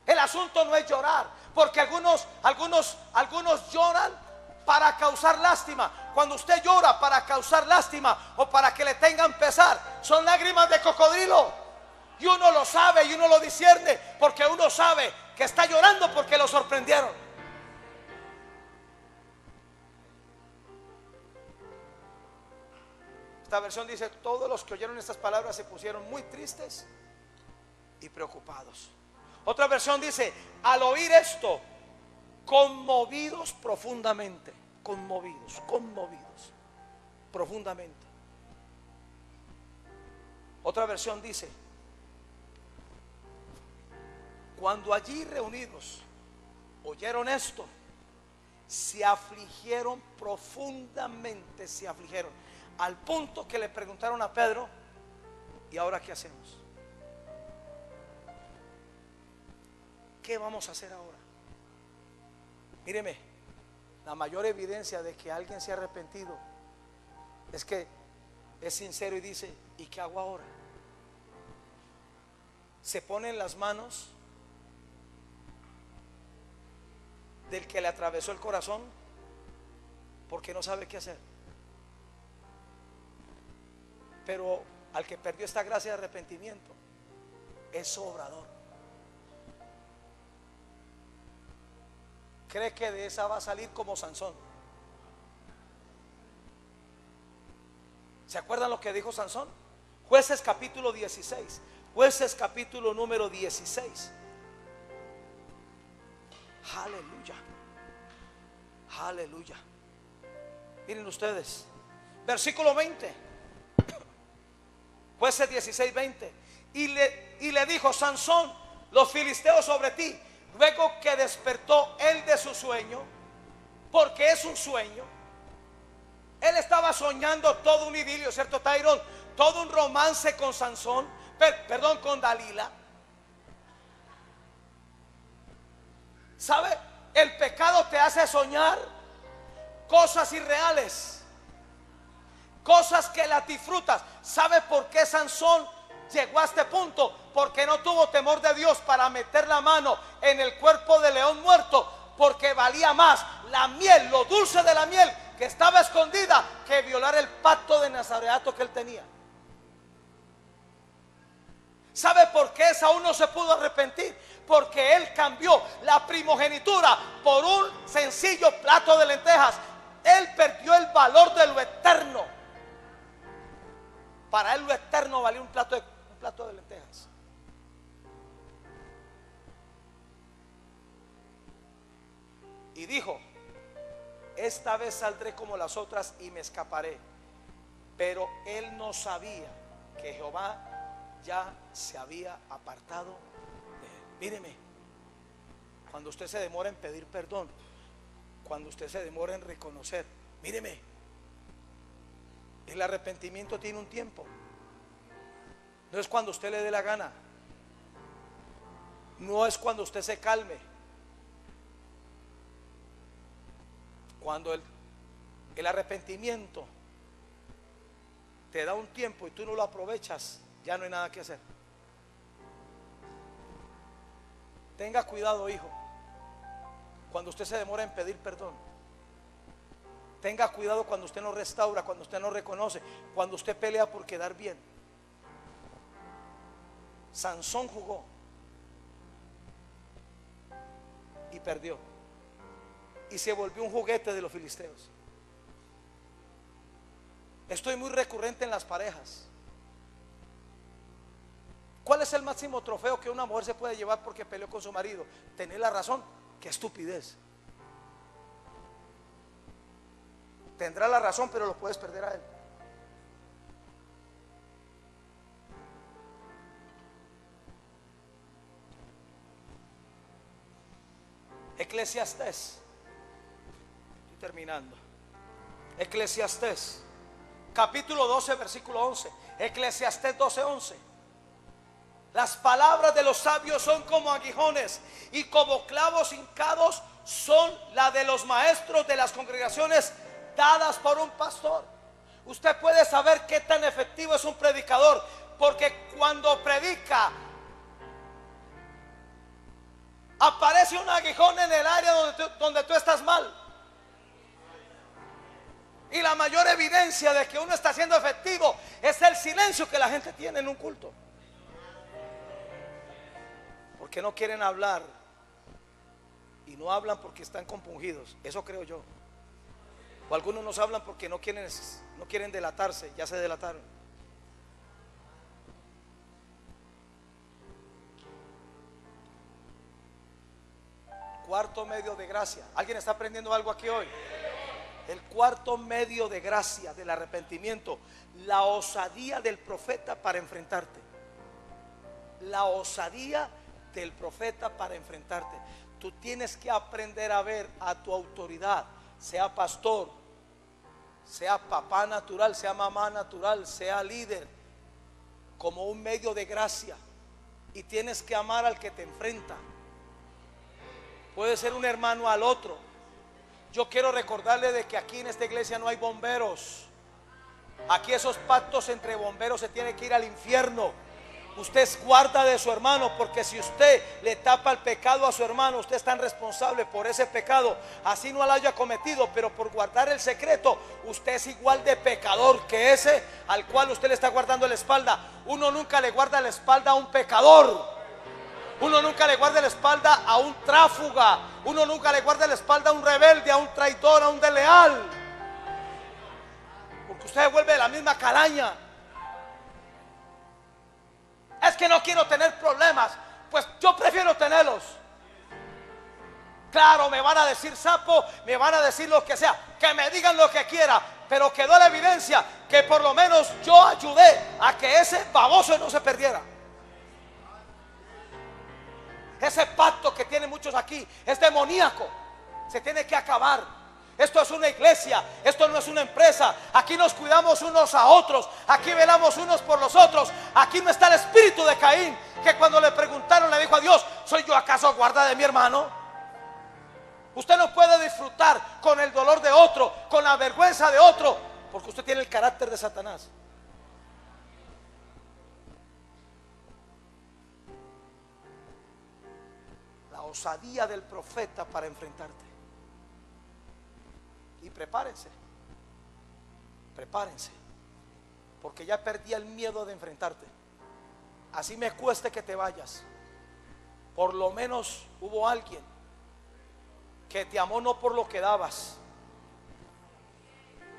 El asunto no es llorar, porque algunos lloran para causar lástima. Cuando usted llora para causar lástima o para que le tengan pesar, son lágrimas de cocodrilo. Y uno lo sabe y uno lo discierne, porque uno sabe que está llorando porque lo sorprendieron. Esta versión dice: todos los que oyeron estas palabras se pusieron muy tristes y preocupados. Otra versión dice: al oír esto, conmovidos profundamente. Conmovidos profundamente. Otra versión dice: cuando allí reunidos oyeron esto, se afligieron profundamente, se afligieron, al punto que le preguntaron a Pedro: ¿y ahora qué hacemos? ¿Qué vamos a hacer ahora? Míreme, la mayor evidencia de que alguien se ha arrepentido es que es sincero y dice: ¿y qué hago ahora? Se pone en las manos del que le atravesó el corazón, porque no sabe qué hacer. Pero al que perdió esta gracia de arrepentimiento, es obrador. Cree que de esa va a salir como Sansón. ¿Se acuerdan lo que dijo Sansón? Jueces capítulo 16. Jueces capítulo número 16. Aleluya. Aleluya. Miren ustedes, versículo 20. Jueces 16, 20. Y le dijo: Sansón, los filisteos sobre ti. Luego que despertó él de su sueño, porque es un sueño. Él estaba soñando todo un idilio, ¿cierto, Tyrone? Todo un romance con Sansón, perdón, con Dalila. ¿Sabe? El pecado te hace soñar cosas irreales, cosas que las disfrutas. ¿Sabe por qué Sansón llegó a este punto? Porque no tuvo temor de Dios para meter la mano en el cuerpo del león muerto, porque valía más la miel, lo dulce de la miel que estaba escondida, que violar el pacto de nazareato que él tenía. ¿Sabe por qué Saúl no se pudo arrepentir? Porque él cambió la primogenitura por un sencillo plato de lentejas. Él perdió el valor de lo eterno. Para él lo eterno valía un plato de lentejas. Y dijo: esta vez saldré como las otras y me escaparé. Pero él no sabía que Jehová ya se había apartado de él. Míreme, cuando usted se demora en pedir perdón, cuando usted se demora en reconocer, míreme, el arrepentimiento tiene un tiempo. No es cuando usted le dé la gana, no es cuando usted se calme. Cuando el arrepentimiento te da un tiempo y tú no lo aprovechas, ya no hay nada que hacer. Tenga cuidado, hijo, cuando usted se demora en pedir perdón. Tenga cuidado cuando usted no restaura, cuando usted no reconoce, cuando usted pelea por quedar bien. Sansón jugó y perdió, y se volvió un juguete de los filisteos. Esto es muy recurrente en las parejas. ¿Cuál es el máximo trofeo que una mujer se puede llevar porque peleó con su marido? Tener la razón. ¡Qué estupidez! Tendrá la razón, pero lo puedes perder a él. Eclesiastés, estoy terminando. Eclesiastés capítulo 12 versículo 11. Eclesiastés 12:11. Las palabras de los sabios son como aguijones, y como clavos hincados son la de los maestros de las congregaciones dadas por un pastor. Usted puede saber qué tan efectivo es un predicador, porque cuando predica aparece un aguijón en el área donde tú estás mal. Y la mayor evidencia de que uno está siendo efectivo es el silencio que la gente tiene en un culto, porque no quieren hablar, y no hablan porque están compungidos. Eso creo yo. O algunos nos hablan porque no quieren delatarse. Ya se delataron. Cuarto medio de gracia. ¿Alguien está aprendiendo algo aquí hoy? El cuarto medio de gracia del arrepentimiento: la osadía del profeta para enfrentarte. La osadía del profeta para enfrentarte. Tú tienes que aprender a ver a tu autoridad, sea pastor, sea papá natural, sea mamá natural, sea líder, como un medio de gracia. Y tienes que amar al que te enfrenta. Puede ser un hermano al otro. Yo quiero recordarle de que aquí en esta iglesia no hay bomberos. Aquí esos pactos entre bomberos se tiene que ir al infierno. Usted es guarda de su hermano, porque si usted le tapa el pecado a su hermano, usted es tan responsable por ese pecado, así no lo haya cometido, pero por guardar el secreto, usted es igual de pecador que ese al cual usted le está guardando la espalda. Uno nunca le guarda la espalda a un pecador. Uno nunca le guarda la espalda a un tráfuga. Uno nunca le guarda la espalda a un rebelde, a un traidor, a un desleal, porque usted se vuelve de la misma calaña. Es que no quiero tener problemas. Pues yo prefiero tenerlos. Claro, me van a decir sapo, me van a decir lo que sea, que me digan lo que quiera, pero quedó la evidencia que por lo menos yo ayudé a que ese baboso no se perdiera. Ese pacto que tienen muchos aquí es demoníaco. Se tiene que acabar. Esto es una iglesia, esto no es una empresa. Aquí nos cuidamos unos a otros, aquí velamos unos por los otros. Aquí no está el espíritu de Caín, que cuando le preguntaron le dijo a Dios: ¿soy yo acaso guarda de mi hermano? Usted no puede disfrutar con el dolor de otro, con la vergüenza de otro, porque usted tiene el carácter de Satanás. La osadía del profeta para enfrentarte. Y prepárense, porque ya perdí el miedo de enfrentarte. Así me cueste que te vayas, por lo menos hubo alguien que te amó no por lo que dabas.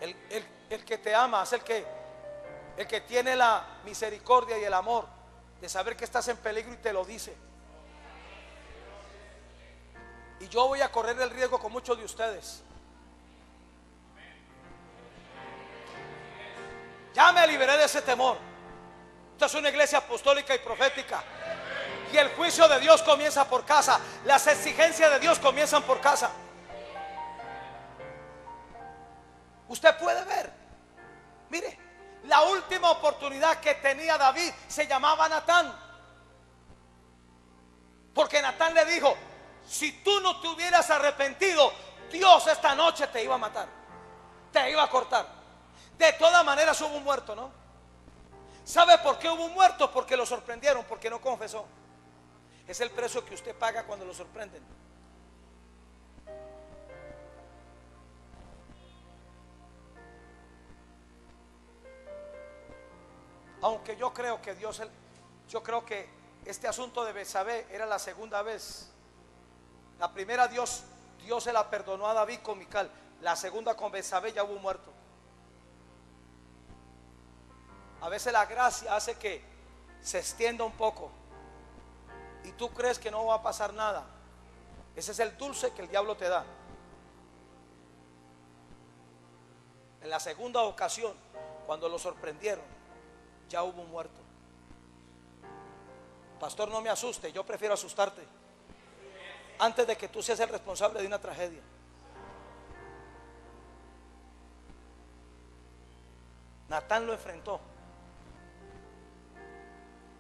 El que te ama es el que tiene la misericordia y el amor de saber que estás en peligro y te lo dice. Y yo voy a correr el riesgo con muchos de ustedes. Ya me liberé de ese temor. Esta es una iglesia apostólica y profética, y el juicio de Dios comienza por casa. Las exigencias de Dios comienzan por casa. Usted puede ver, mire, la última oportunidad que tenía David se llamaba Natán, porque Natán le dijo: si tú no te hubieras arrepentido, Dios esta noche te iba a matar, te iba a cortar. De todas maneras hubo un muerto, ¿no? ¿Sabe por qué hubo un muerto? Porque lo sorprendieron, porque no confesó. Es el precio que usted paga cuando lo sorprenden. Aunque yo creo que Dios, yo creo que Este asunto de Betsabé era la segunda vez. La primera Dios se la perdonó a David con Mical. La segunda con Betsabé ya hubo muerto. A veces la gracia hace que se extienda un poco y tú crees que no va a pasar nada. Ese es el dulce que el diablo te da. En la segunda ocasión, cuando lo sorprendieron, ya hubo un muerto. Pastor, no me asuste, yo prefiero asustarte antes de que tú seas el responsable de una tragedia. Natán lo enfrentó.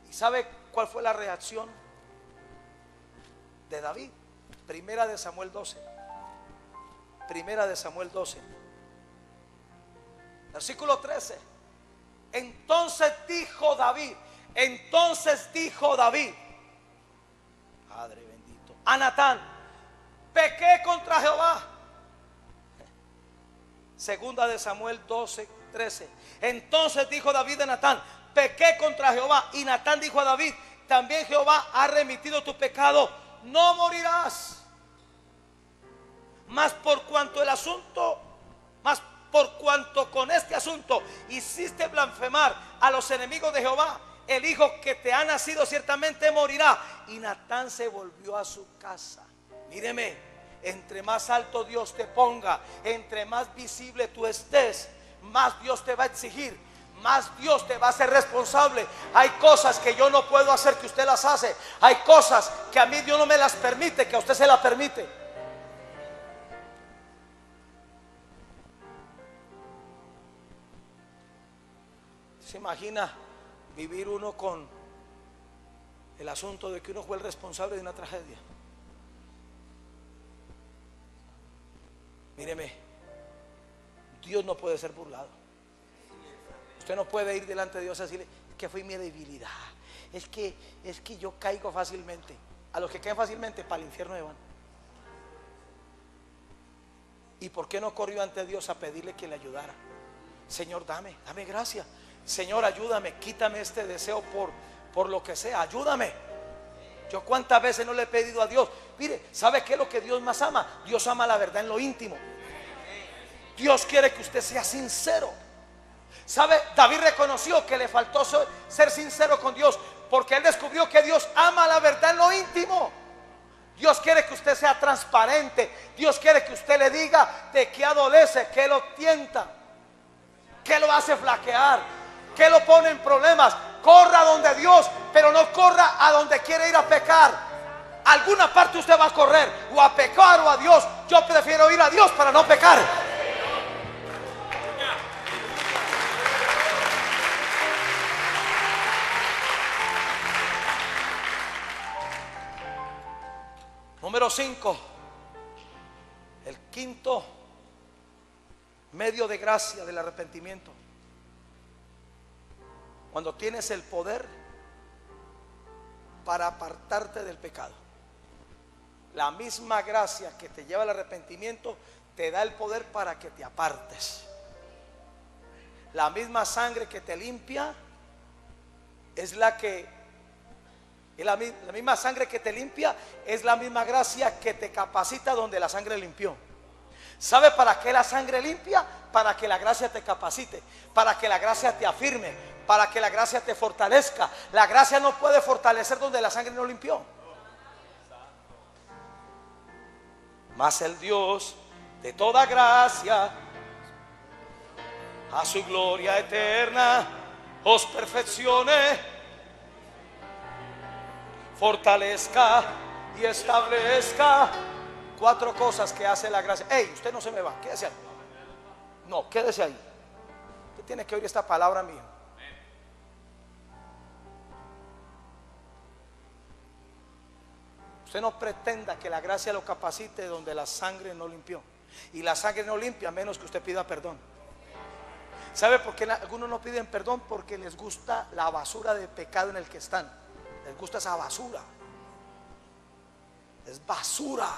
¿Y sabe cuál fue la reacción de David? Primera de Samuel 12. Primera de Samuel 12. Versículo 13. Entonces dijo David, Padre bendito, a Natán: pequé contra Jehová. Segunda de Samuel 12, 13. Entonces dijo David a Natán: pequé contra Jehová. Y Natán dijo a David: también Jehová ha remitido tu pecado, no morirás. Mas por cuanto con este asunto hiciste blasfemar a los enemigos de Jehová, el hijo que te ha nacido ciertamente morirá. Y Natán se volvió a su casa. Míreme, entre más alto Dios te ponga, entre más visible tú estés, más Dios te va a exigir, más Dios te va a hacer responsable. Hay cosas que yo no puedo hacer que usted las hace. Hay cosas que a mí Dios no me las permite, que a usted se las permite. ¿Se imagina vivir uno con el asunto de que uno fue el responsable de una tragedia? Míreme, Dios no puede ser burlado. Usted no puede ir delante de Dios y decirle: es que fue mi debilidad, es que yo caigo fácilmente. A los que caen fácilmente, para el infierno van. ¿Y por qué no corrió ante Dios a pedirle que le ayudara? Señor, dame gracia. Señor, ayúdame, quítame este deseo por lo que sea, ayúdame. Yo cuántas veces no le he pedido a Dios. Mire, ¿sabe qué es lo que Dios más ama? Dios ama la verdad en lo íntimo. Dios quiere que usted sea sincero. ¿Sabe? David reconoció que le faltó ser sincero con Dios, porque él descubrió que Dios ama la verdad en lo íntimo. Dios quiere que usted sea transparente. Dios quiere que usted le diga de qué adolece, qué lo tienta, qué lo hace flaquear, qué lo pone en problemas. Corra donde Dios, pero no corra a donde quiere ir a pecar. Alguna parte usted va a correr, o a pecar o a Dios. Yo prefiero ir a Dios para no pecar. Número 5. El quinto medio de gracia del arrepentimiento: cuando tienes el poder para apartarte del pecado. La misma gracia que te lleva al arrepentimiento te da el poder para que te apartes. La misma sangre que te limpia es la misma sangre que te limpia, es la misma gracia que te capacita donde la sangre limpió. ¿Sabe para qué la sangre limpia? Para que la gracia te capacite, para que la gracia te afirme, para que la gracia te fortalezca. La gracia no puede fortalecer donde la sangre no limpió. Mas el Dios de toda gracia, a su gloria eterna, os perfeccione, fortalezca y establezca. 4 cosas que hace la gracia. Hey, usted no se me va, quédese ahí. No, quédese ahí. Usted tiene que oír esta palabra mía. Usted no pretenda que la gracia lo capacite donde la sangre no limpió. Y la sangre no limpia a menos que usted pida perdón. ¿Sabe por qué algunos no piden perdón? Porque les gusta la basura de pecado en el que están. Les gusta esa basura. Es basura.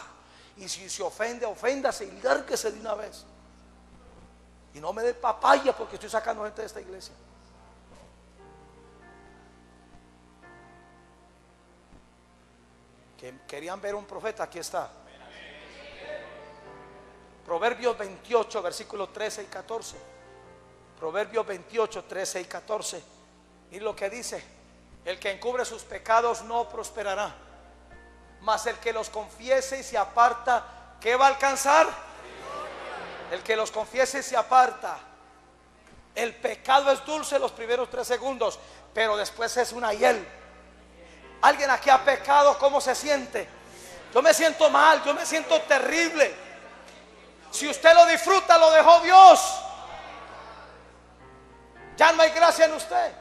Y si se ofende, oféndase y lárguese de una vez. Y no me dé papaya porque estoy sacando gente de esta iglesia. Que querían ver un profeta, aquí está. Proverbios 28, versículos 13 y 14. Proverbios 28, 13 y 14. Y lo que dice: el que encubre sus pecados no prosperará, mas el que los confiese y se aparta, ¿qué va a alcanzar? El que los confiese y se aparta. El pecado es dulce los primeros 3 segundos, pero después es una hiel. ¿Alguien aquí ha pecado? ¿Cómo se siente? Yo me siento mal, yo me siento terrible. Si usted lo disfruta, lo dejó Dios. Ya no hay gracia en usted.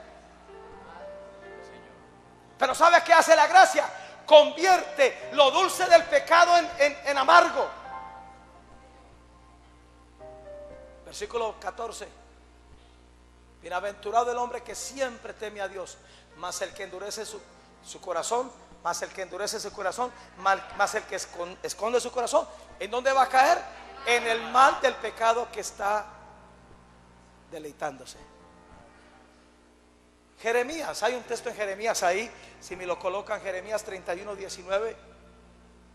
Pero ¿sabe qué hace la gracia? Convierte lo dulce del pecado en amargo. Versículo 14. Bienaventurado el hombre que siempre teme a Dios, mas el que endurece su corazón, más el que endurece su corazón, más el que esconde su corazón, ¿en dónde va a caer? En el mal del pecado que está deleitándose. Jeremías, hay un texto en Jeremías ahí, si me lo colocan, Jeremías 31, 19.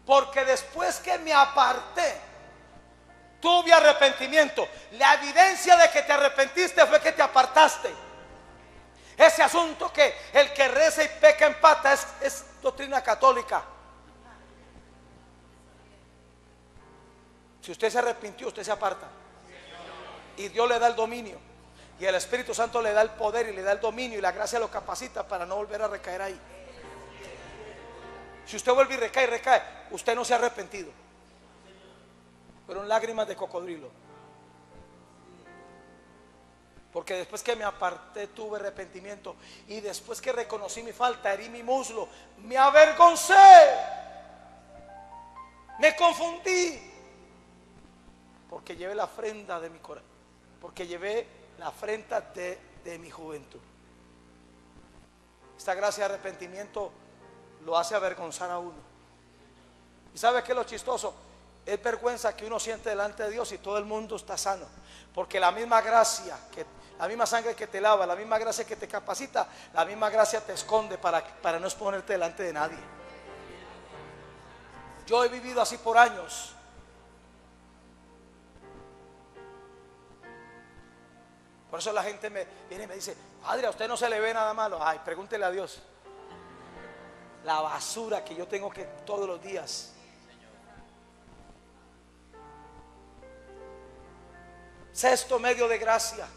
Porque después que me aparté, tuve arrepentimiento. La evidencia de que te arrepentiste fue que te apartaste. Ese asunto que el que reza y peca empata es doctrina católica. Si usted se arrepintió, usted se aparta. Y Dios le da el dominio. Y el Espíritu Santo le da el poder y le da el dominio. Y la gracia lo capacita para no volver a recaer ahí. Si usted vuelve y recae, usted no se ha arrepentido. Fueron lágrimas de cocodrilo. Porque después que me aparté tuve arrepentimiento. Y después que reconocí mi falta, herí mi muslo, me avergoncé, me confundí. Porque llevé la afrenta de mi corazón, porque llevé la afrenta de mi juventud. Esta gracia de arrepentimiento lo hace avergonzar a uno. ¿Y sabe qué es lo chistoso? Es vergüenza que uno siente delante de Dios y todo el mundo está sano. Porque la misma gracia, la misma sangre que te lava, la misma gracia que te capacita, la misma gracia te esconde para no exponerte delante de nadie. Yo he vivido así por años. Por eso la gente me viene y me dice: padre, a usted no se le ve nada malo. Ay, pregúntele a Dios. La basura que yo tengo que todos los días. Sexto medio de gracia: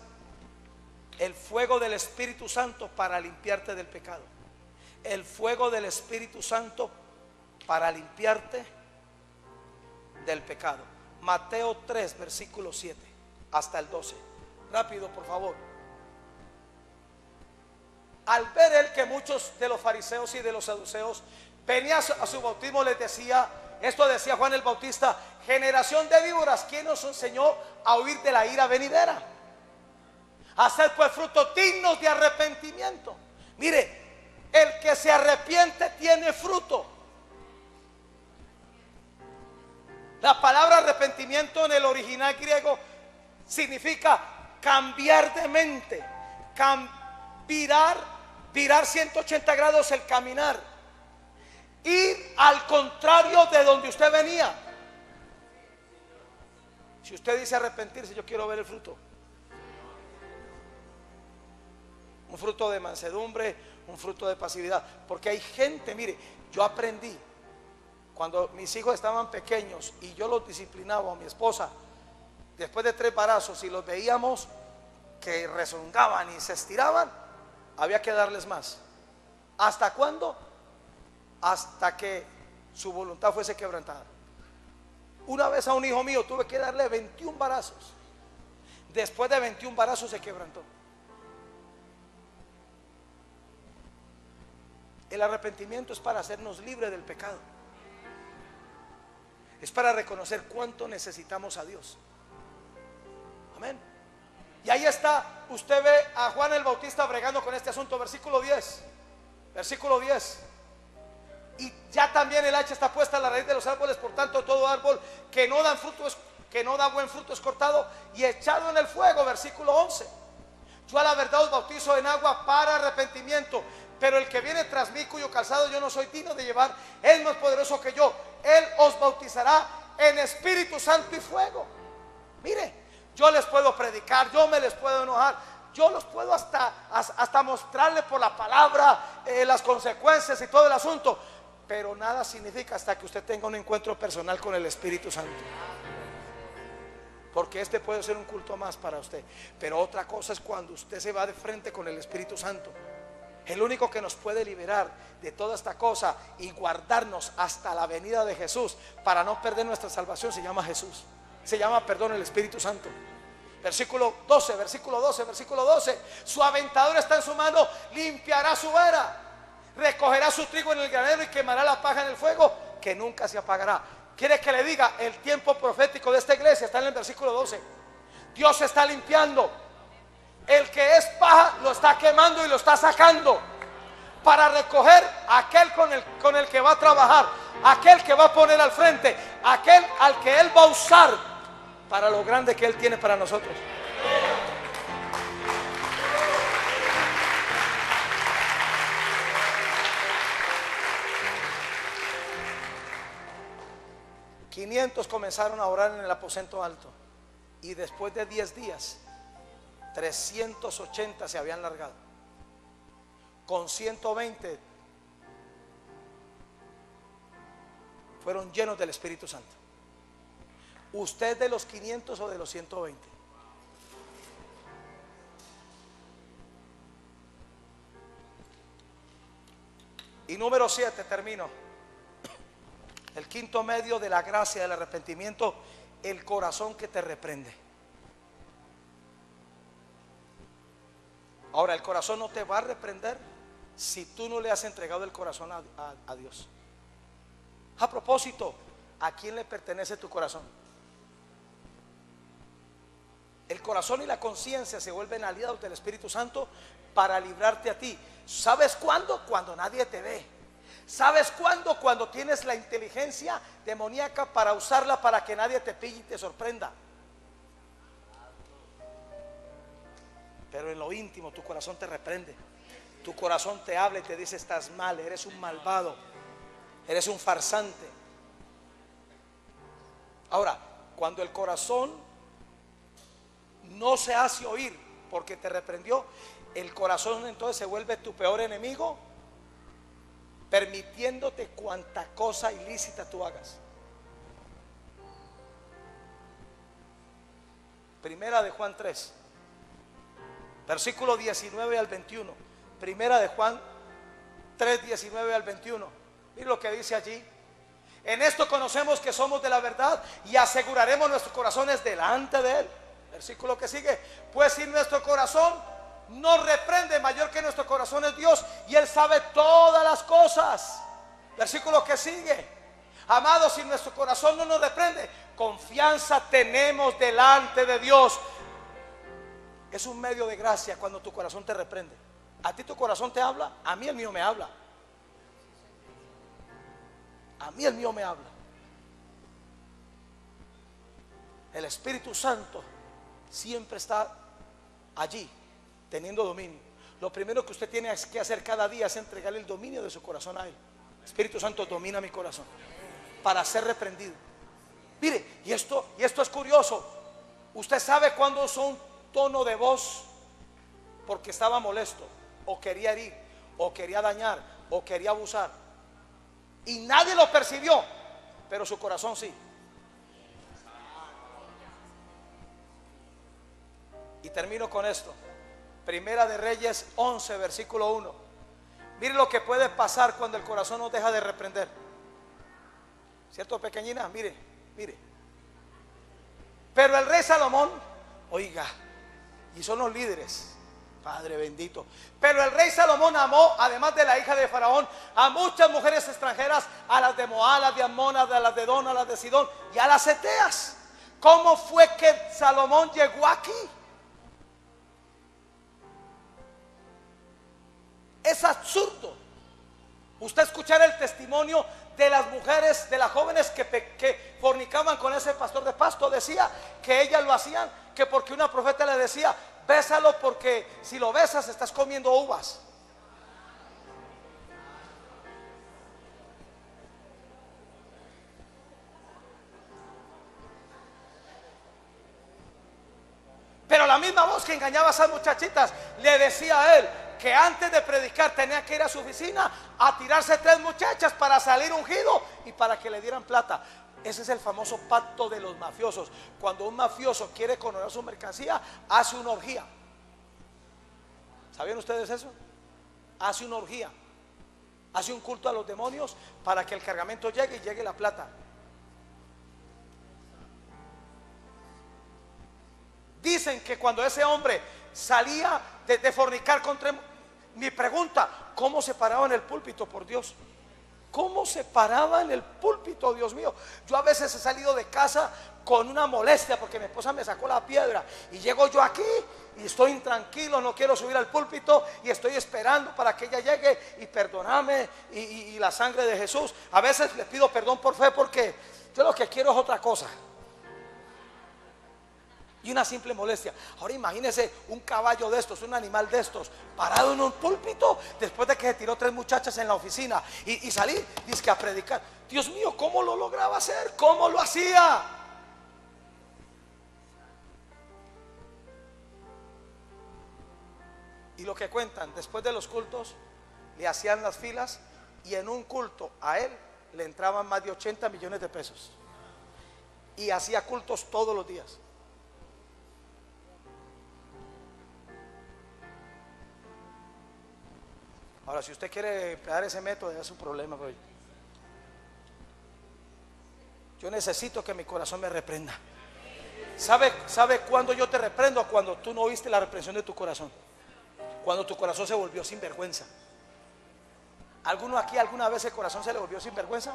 el fuego del Espíritu Santo para limpiarte del pecado. El fuego del Espíritu Santo para limpiarte del pecado. Mateo 3, versículo 7 hasta el 12. Rápido, por favor. Al ver él que muchos de los fariseos y de los saduceos venían a su bautismo, les decía, esto decía Juan el Bautista: generación de víboras, ¿quién nos enseñó a huir de la ira venidera? Hacer pues frutos dignos de arrepentimiento. Mire, el que se arrepiente tiene fruto. La palabra arrepentimiento en el original griego significa cambiar de mente, virar 180 grados el caminar, ir al contrario de donde usted venía. Si usted dice arrepentirse, yo quiero ver el fruto. Un fruto de mansedumbre, un fruto de pasividad. Porque hay gente, mire, yo aprendí cuando mis hijos estaban pequeños y yo los disciplinaba, a mi esposa, después de 3 embarazos, si los veíamos que rezongaban y se estiraban, había que darles más. ¿Hasta cuándo? Hasta que su voluntad fuese quebrantada. Una vez a un hijo mío tuve que darle 21 embarazos. Después de 21 embarazos se quebrantó. El arrepentimiento es para hacernos libres del pecado. Es para reconocer cuánto necesitamos a Dios. Amén. Y ahí está, usted ve a Juan el Bautista bregando con este asunto. Versículo 10. Versículo 10. Y ya también el hacha está puesta a la raíz de los árboles, por tanto todo árbol que no da buen fruto es cortado y echado en el fuego. Versículo 11. Yo a la verdad os bautizo en agua para arrepentimiento, Pero el que viene tras mí, cuyo calzado yo no soy digno de llevar, es más poderoso que yo. Él os bautizará en Espíritu Santo y fuego. Mire, yo les puedo predicar, yo me les puedo enojar, yo los puedo hasta mostrarles por la palabra las consecuencias y todo el asunto, pero nada significa hasta que usted tenga un encuentro personal con el Espíritu Santo. Porque este puede ser un culto más para usted, pero otra cosa es cuando usted se va de frente con el Espíritu Santo. El único que nos puede liberar de toda esta cosa y guardarnos hasta la venida de Jesús para no perder nuestra salvación se llama Jesús. Se llama, perdón, el Espíritu Santo. Versículo 12. Su aventador está en su mano, limpiará su era, recogerá su trigo en el granero y quemará la paja en el fuego que nunca se apagará. Quiere que le diga, el tiempo profético de esta iglesia está en el versículo 12. Dios está limpiando. El que es paja lo está quemando y lo está sacando para recoger aquel con el que va a trabajar, aquel que va a poner al frente, aquel al que Él va a usar para lo grande que Él tiene para nosotros. ...500 comenzaron a orar en el aposento alto, y después de 10 días 380 se habían largado. Con 120 fueron llenos del Espíritu Santo. ¿Usted de los 500 o de los 120? Y número 7, termino. El quinto medio de la gracia del arrepentimiento: el corazón que te reprende. Ahora, el corazón no te va a reprender si tú no le has entregado el corazón a Dios. A propósito, ¿a quién le pertenece tu corazón? El corazón y la conciencia se vuelven aliados del Espíritu Santo para librarte a ti. ¿Sabes cuándo? Cuando nadie te ve. ¿Sabes cuándo? Cuando tienes la inteligencia demoníaca para usarla para que nadie te pille y te sorprenda. Pero en lo íntimo tu corazón te reprende. Tu corazón te habla y te dice: estás mal, eres un malvado, eres un farsante. Ahora, cuando el corazón no se hace oír porque te reprendió, el corazón entonces se vuelve tu peor enemigo, permitiéndote cuanta cosa ilícita tú hagas. Primera de Juan 3, versículo 19 al 21. Primera de Juan 3, 19 al 21. Mira lo que dice allí: en esto conocemos que somos de la verdad y aseguraremos nuestros corazones delante de Él. Versículo que sigue: pues si nuestro corazón nos reprende, mayor que nuestro corazón es Dios, y Él sabe todas las cosas. Versículo que sigue: amados, si nuestro corazón no nos reprende, confianza tenemos delante de Dios. Es un medio de gracia cuando tu corazón te reprende. A ti tu corazón te habla, a mí el mío me habla. A mí el mío me habla. El Espíritu Santo siempre está allí, teniendo dominio. Lo primero que usted tiene que hacer cada día es entregarle el dominio de su corazón a Él. Espíritu Santo, domina mi corazón para ser reprendido. Mire, y esto es curioso. Usted sabe cuando usó un tono de voz porque estaba molesto, o quería herir, o quería dañar, o quería abusar, y nadie lo percibió, pero su corazón sí. Y termino con esto. Primera de Reyes 11, versículo 1. Mire lo que puede pasar cuando el corazón no deja de reprender. ¿Cierto, pequeñina? Mire. Pero el rey Salomón, oiga, y son los líderes, Padre bendito. Pero el rey Salomón amó, además de la hija de Faraón, a muchas mujeres extranjeras, a las de Moab, a las de Amón, a las de Edom, a las de Sidón y a las heteas. ¿Cómo fue que Salomón llegó aquí? Es absurdo usted escuchar el testimonio de las mujeres, de las jóvenes que fornicaban con ese pastor de pasto. Decía que ellas lo hacían, que porque una profeta le decía: bésalo porque si lo besas estás comiendo uvas. Pero la misma voz que engañaba a esas muchachitas le decía a él que antes de predicar tenía que ir a su oficina a tirarse 3 muchachas para salir ungido y para que le dieran plata. Ese es el famoso pacto de los mafiosos. Cuando un mafioso quiere conocer su mercancía, hace una orgía. ¿Sabían ustedes eso? Hace una orgía, hace un culto a los demonios para que el cargamento llegue y llegue la plata. Dicen que cuando ese hombre salía de fornicar contra... Mi pregunta, ¿cómo se paraba en el púlpito, por Dios? ¿Cómo se paraba en el púlpito, Dios mío? Yo a veces he salido de casa con una molestia porque mi esposa me sacó la piedra y llego yo aquí y estoy intranquilo, no quiero subir al púlpito y estoy esperando para que ella llegue y perdonarme y la sangre de Jesús. A veces le pido perdón por fe porque yo lo que quiero es otra cosa. Y una simple molestia. Ahora imagínese un caballo de estos, un animal de estos, parado en un púlpito después de que se tiró 3 muchachas en la oficina y salí, dizque a predicar. Dios mío, ¿cómo lo lograba hacer? ¿Cómo lo hacía? Y lo que cuentan, después de los cultos le hacían las filas y en un culto a él le entraban más de 80 millones de pesos y hacía cultos todos los días. Ahora, si usted quiere emplear ese método, es un problema, pero yo necesito que mi corazón me reprenda. ¿Sabe cuándo yo te reprendo? Cuando tú no oíste la reprensión de tu corazón. Cuando tu corazón se volvió sinvergüenza. ¿Alguno aquí alguna vez el corazón se le volvió sinvergüenza?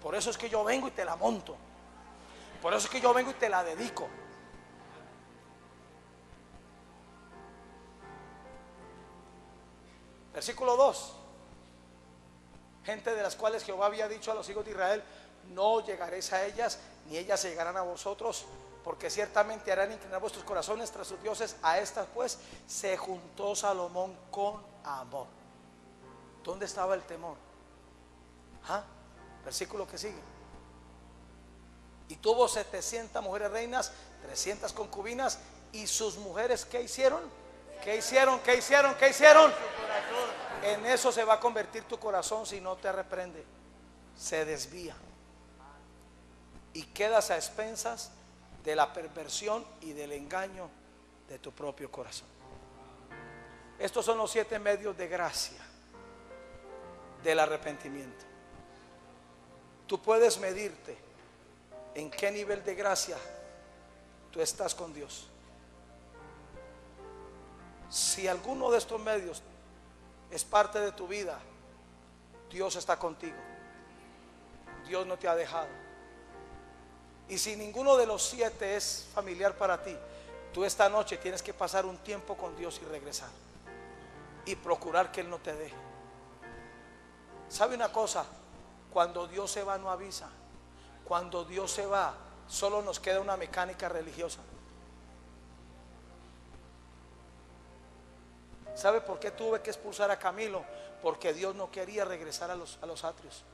Por eso es que yo vengo y te la monto. Por eso es que yo vengo y te la dedico. Versículo 2. Gente de las cuales Jehová había dicho a los hijos de Israel: no llegaréis a ellas, ni ellas se llegarán a vosotros, porque ciertamente harán inclinar vuestros corazones tras sus dioses. A estas pues se juntó Salomón con amor. ¿Dónde estaba el temor? Versículo que sigue. Y tuvo 700 mujeres reinas, 300 concubinas. Y sus mujeres, ¿qué hicieron? ¿Qué hicieron? ¿Qué hicieron? ¿Qué hicieron? En eso se va a convertir tu corazón si no te reprende. Se desvía y quedas a expensas de la perversión y del engaño de tu propio corazón. Estos son los 7 medios de gracia del arrepentimiento. Tú puedes medirte en qué nivel de gracia tú estás con Dios. Si alguno de estos medios es parte de tu vida, Dios está contigo. Dios no te ha dejado. Y si ninguno de los 7 es familiar para ti, tú esta noche tienes que pasar un tiempo con Dios y regresar y procurar que Él no te deje. ¿Sabe una cosa? Cuando Dios se va no avisa. Cuando Dios se va solo nos queda una mecánica religiosa. ¿Sabe por qué tuve que expulsar a Camilo? Porque Dios no quería regresar a los atrios.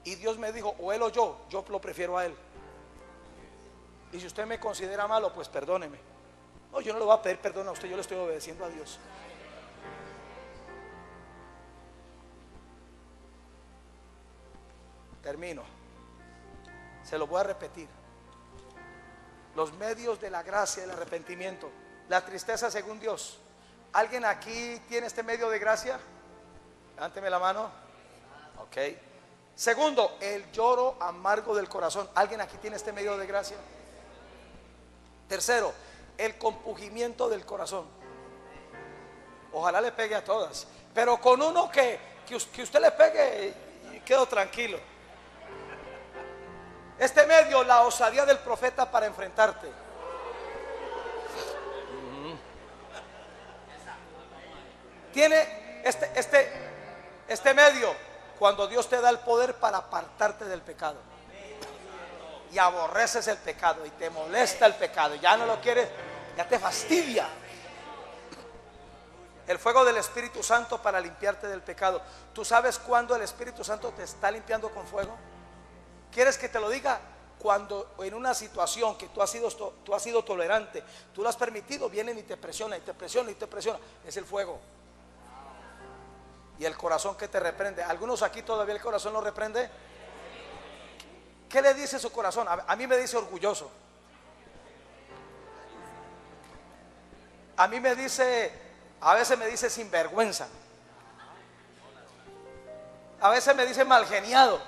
Y Dios me dijo, o él o yo lo prefiero a él. Y si usted me considera malo, pues perdóneme. No, yo no le voy a pedir perdón a usted, yo le estoy obedeciendo a Dios. Termino. Se lo voy a repetir. Los medios de la gracia, el arrepentimiento, la tristeza según Dios. ¿Alguien aquí tiene este medio de gracia? Levánteme la mano. Ok. Segundo, el lloro amargo del corazón. ¿Alguien aquí tiene este medio de gracia? Tercero, el compungimiento del corazón. Ojalá le pegue a todas, pero con uno que usted le pegue, quedo tranquilo. Este medio, la osadía del profeta para enfrentarte. Tiene este medio, cuando Dios te da el poder para apartarte del pecado. Y aborreces el pecado y te molesta el pecado, ya no lo quieres, ya te fastidia. El fuego del Espíritu Santo para limpiarte del pecado. ¿Tú sabes cuándo el Espíritu Santo te está limpiando con fuego? ¿Quieres que te lo diga? cuando en una situación que tú has sido tolerante, tú lo has permitido, vienen y te presiona y te presiona y te presiona. Es el fuego. Y el corazón que te reprende. ¿Algunos aquí todavía el corazón lo reprende? ¿Qué le dice su corazón? A mí me dice orgulloso. A mí me dice, a veces me dice sinvergüenza. A veces me dice malgeniado.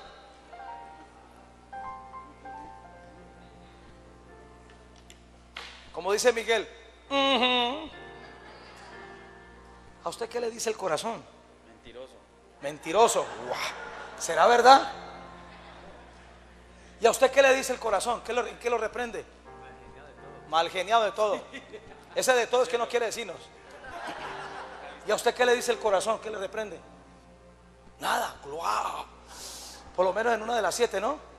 Como dice Miguel, ¿a usted qué le dice el corazón? Mentiroso. Mentiroso. ¡Wow! ¿Será verdad? ¿Y a usted qué le dice el corazón? ¿En qué lo reprende? Malgeniado de todo. Ese de todo es que no quiere decirnos. ¿Y a usted qué le dice el corazón? ¿Qué le reprende? Nada. ¡Wow! Por lo menos en una de las 7, ¿no?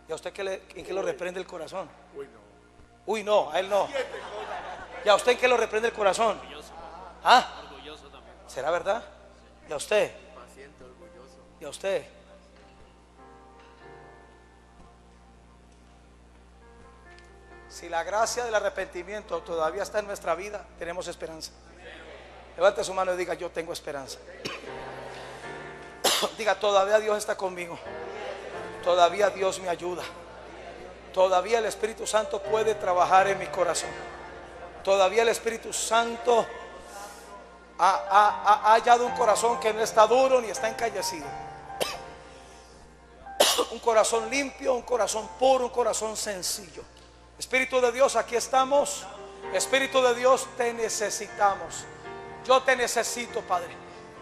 ¿Y a usted en qué lo reprende el corazón? Uy, no, a él no. ¿Y a usted en qué lo reprende el corazón? Orgulloso. ¿Ah? Orgulloso también. ¿Será verdad? ¿Y a usted? Paciente, orgulloso. ¿Y a usted? Si la gracia del arrepentimiento todavía está en nuestra vida, tenemos esperanza. Levante su mano y diga: yo tengo esperanza. Diga: todavía Dios está conmigo. Todavía Dios me ayuda. Todavía el Espíritu Santo puede trabajar en mi corazón. Todavía el Espíritu Santo ha hallado un corazón que no está duro ni está encallecido. Un corazón limpio, un corazón puro, un corazón sencillo. Espíritu de Dios, aquí estamos. Espíritu de Dios, te necesitamos. Yo te necesito, Padre.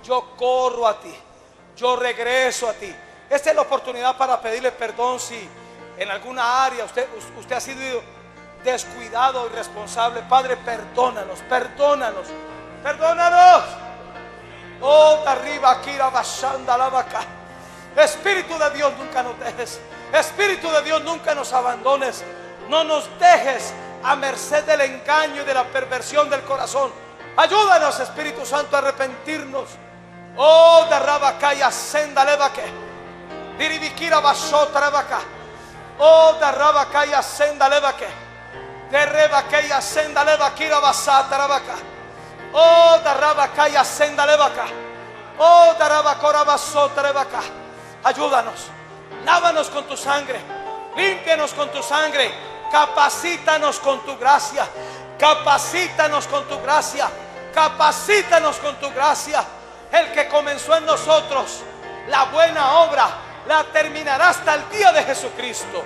Yo corro a ti. Yo regreso a ti. Esta es la oportunidad para pedirle perdón si en alguna área usted ha sido descuidado, irresponsable. Padre, perdónanos, perdónanos, perdónanos. Oh, de arriba, Kira Bashanda la vaca. Espíritu de Dios, nunca nos dejes. Espíritu de Dios, nunca nos abandones. No nos dejes a merced del engaño y de la perversión del corazón. Ayúdanos, Espíritu Santo, a arrepentirnos. Oh, de Rabacaya, Senda Levaque. Diribikira Bashota Levaca. Oh, de Rabacaya, Senda Levaque. De Rebacaya, Senda Levakira Basata Levaca. Oh, de Rabacaya, Senda Levaca. Oh, de Rabacora Basota Levaca. Ayúdanos. Lávanos con tu sangre. Límpianos con tu sangre. Capacítanos con tu gracia. Capacítanos con tu gracia. Capacítanos con tu gracia. El que comenzó en nosotros la buena obra la terminará hasta el día de Jesucristo.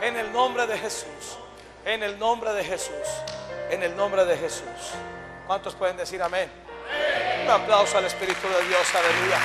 En el nombre de Jesús. En el nombre de Jesús. En el nombre de Jesús. ¿Cuántos pueden decir amén? Un aplauso al Espíritu de Dios. Aleluya.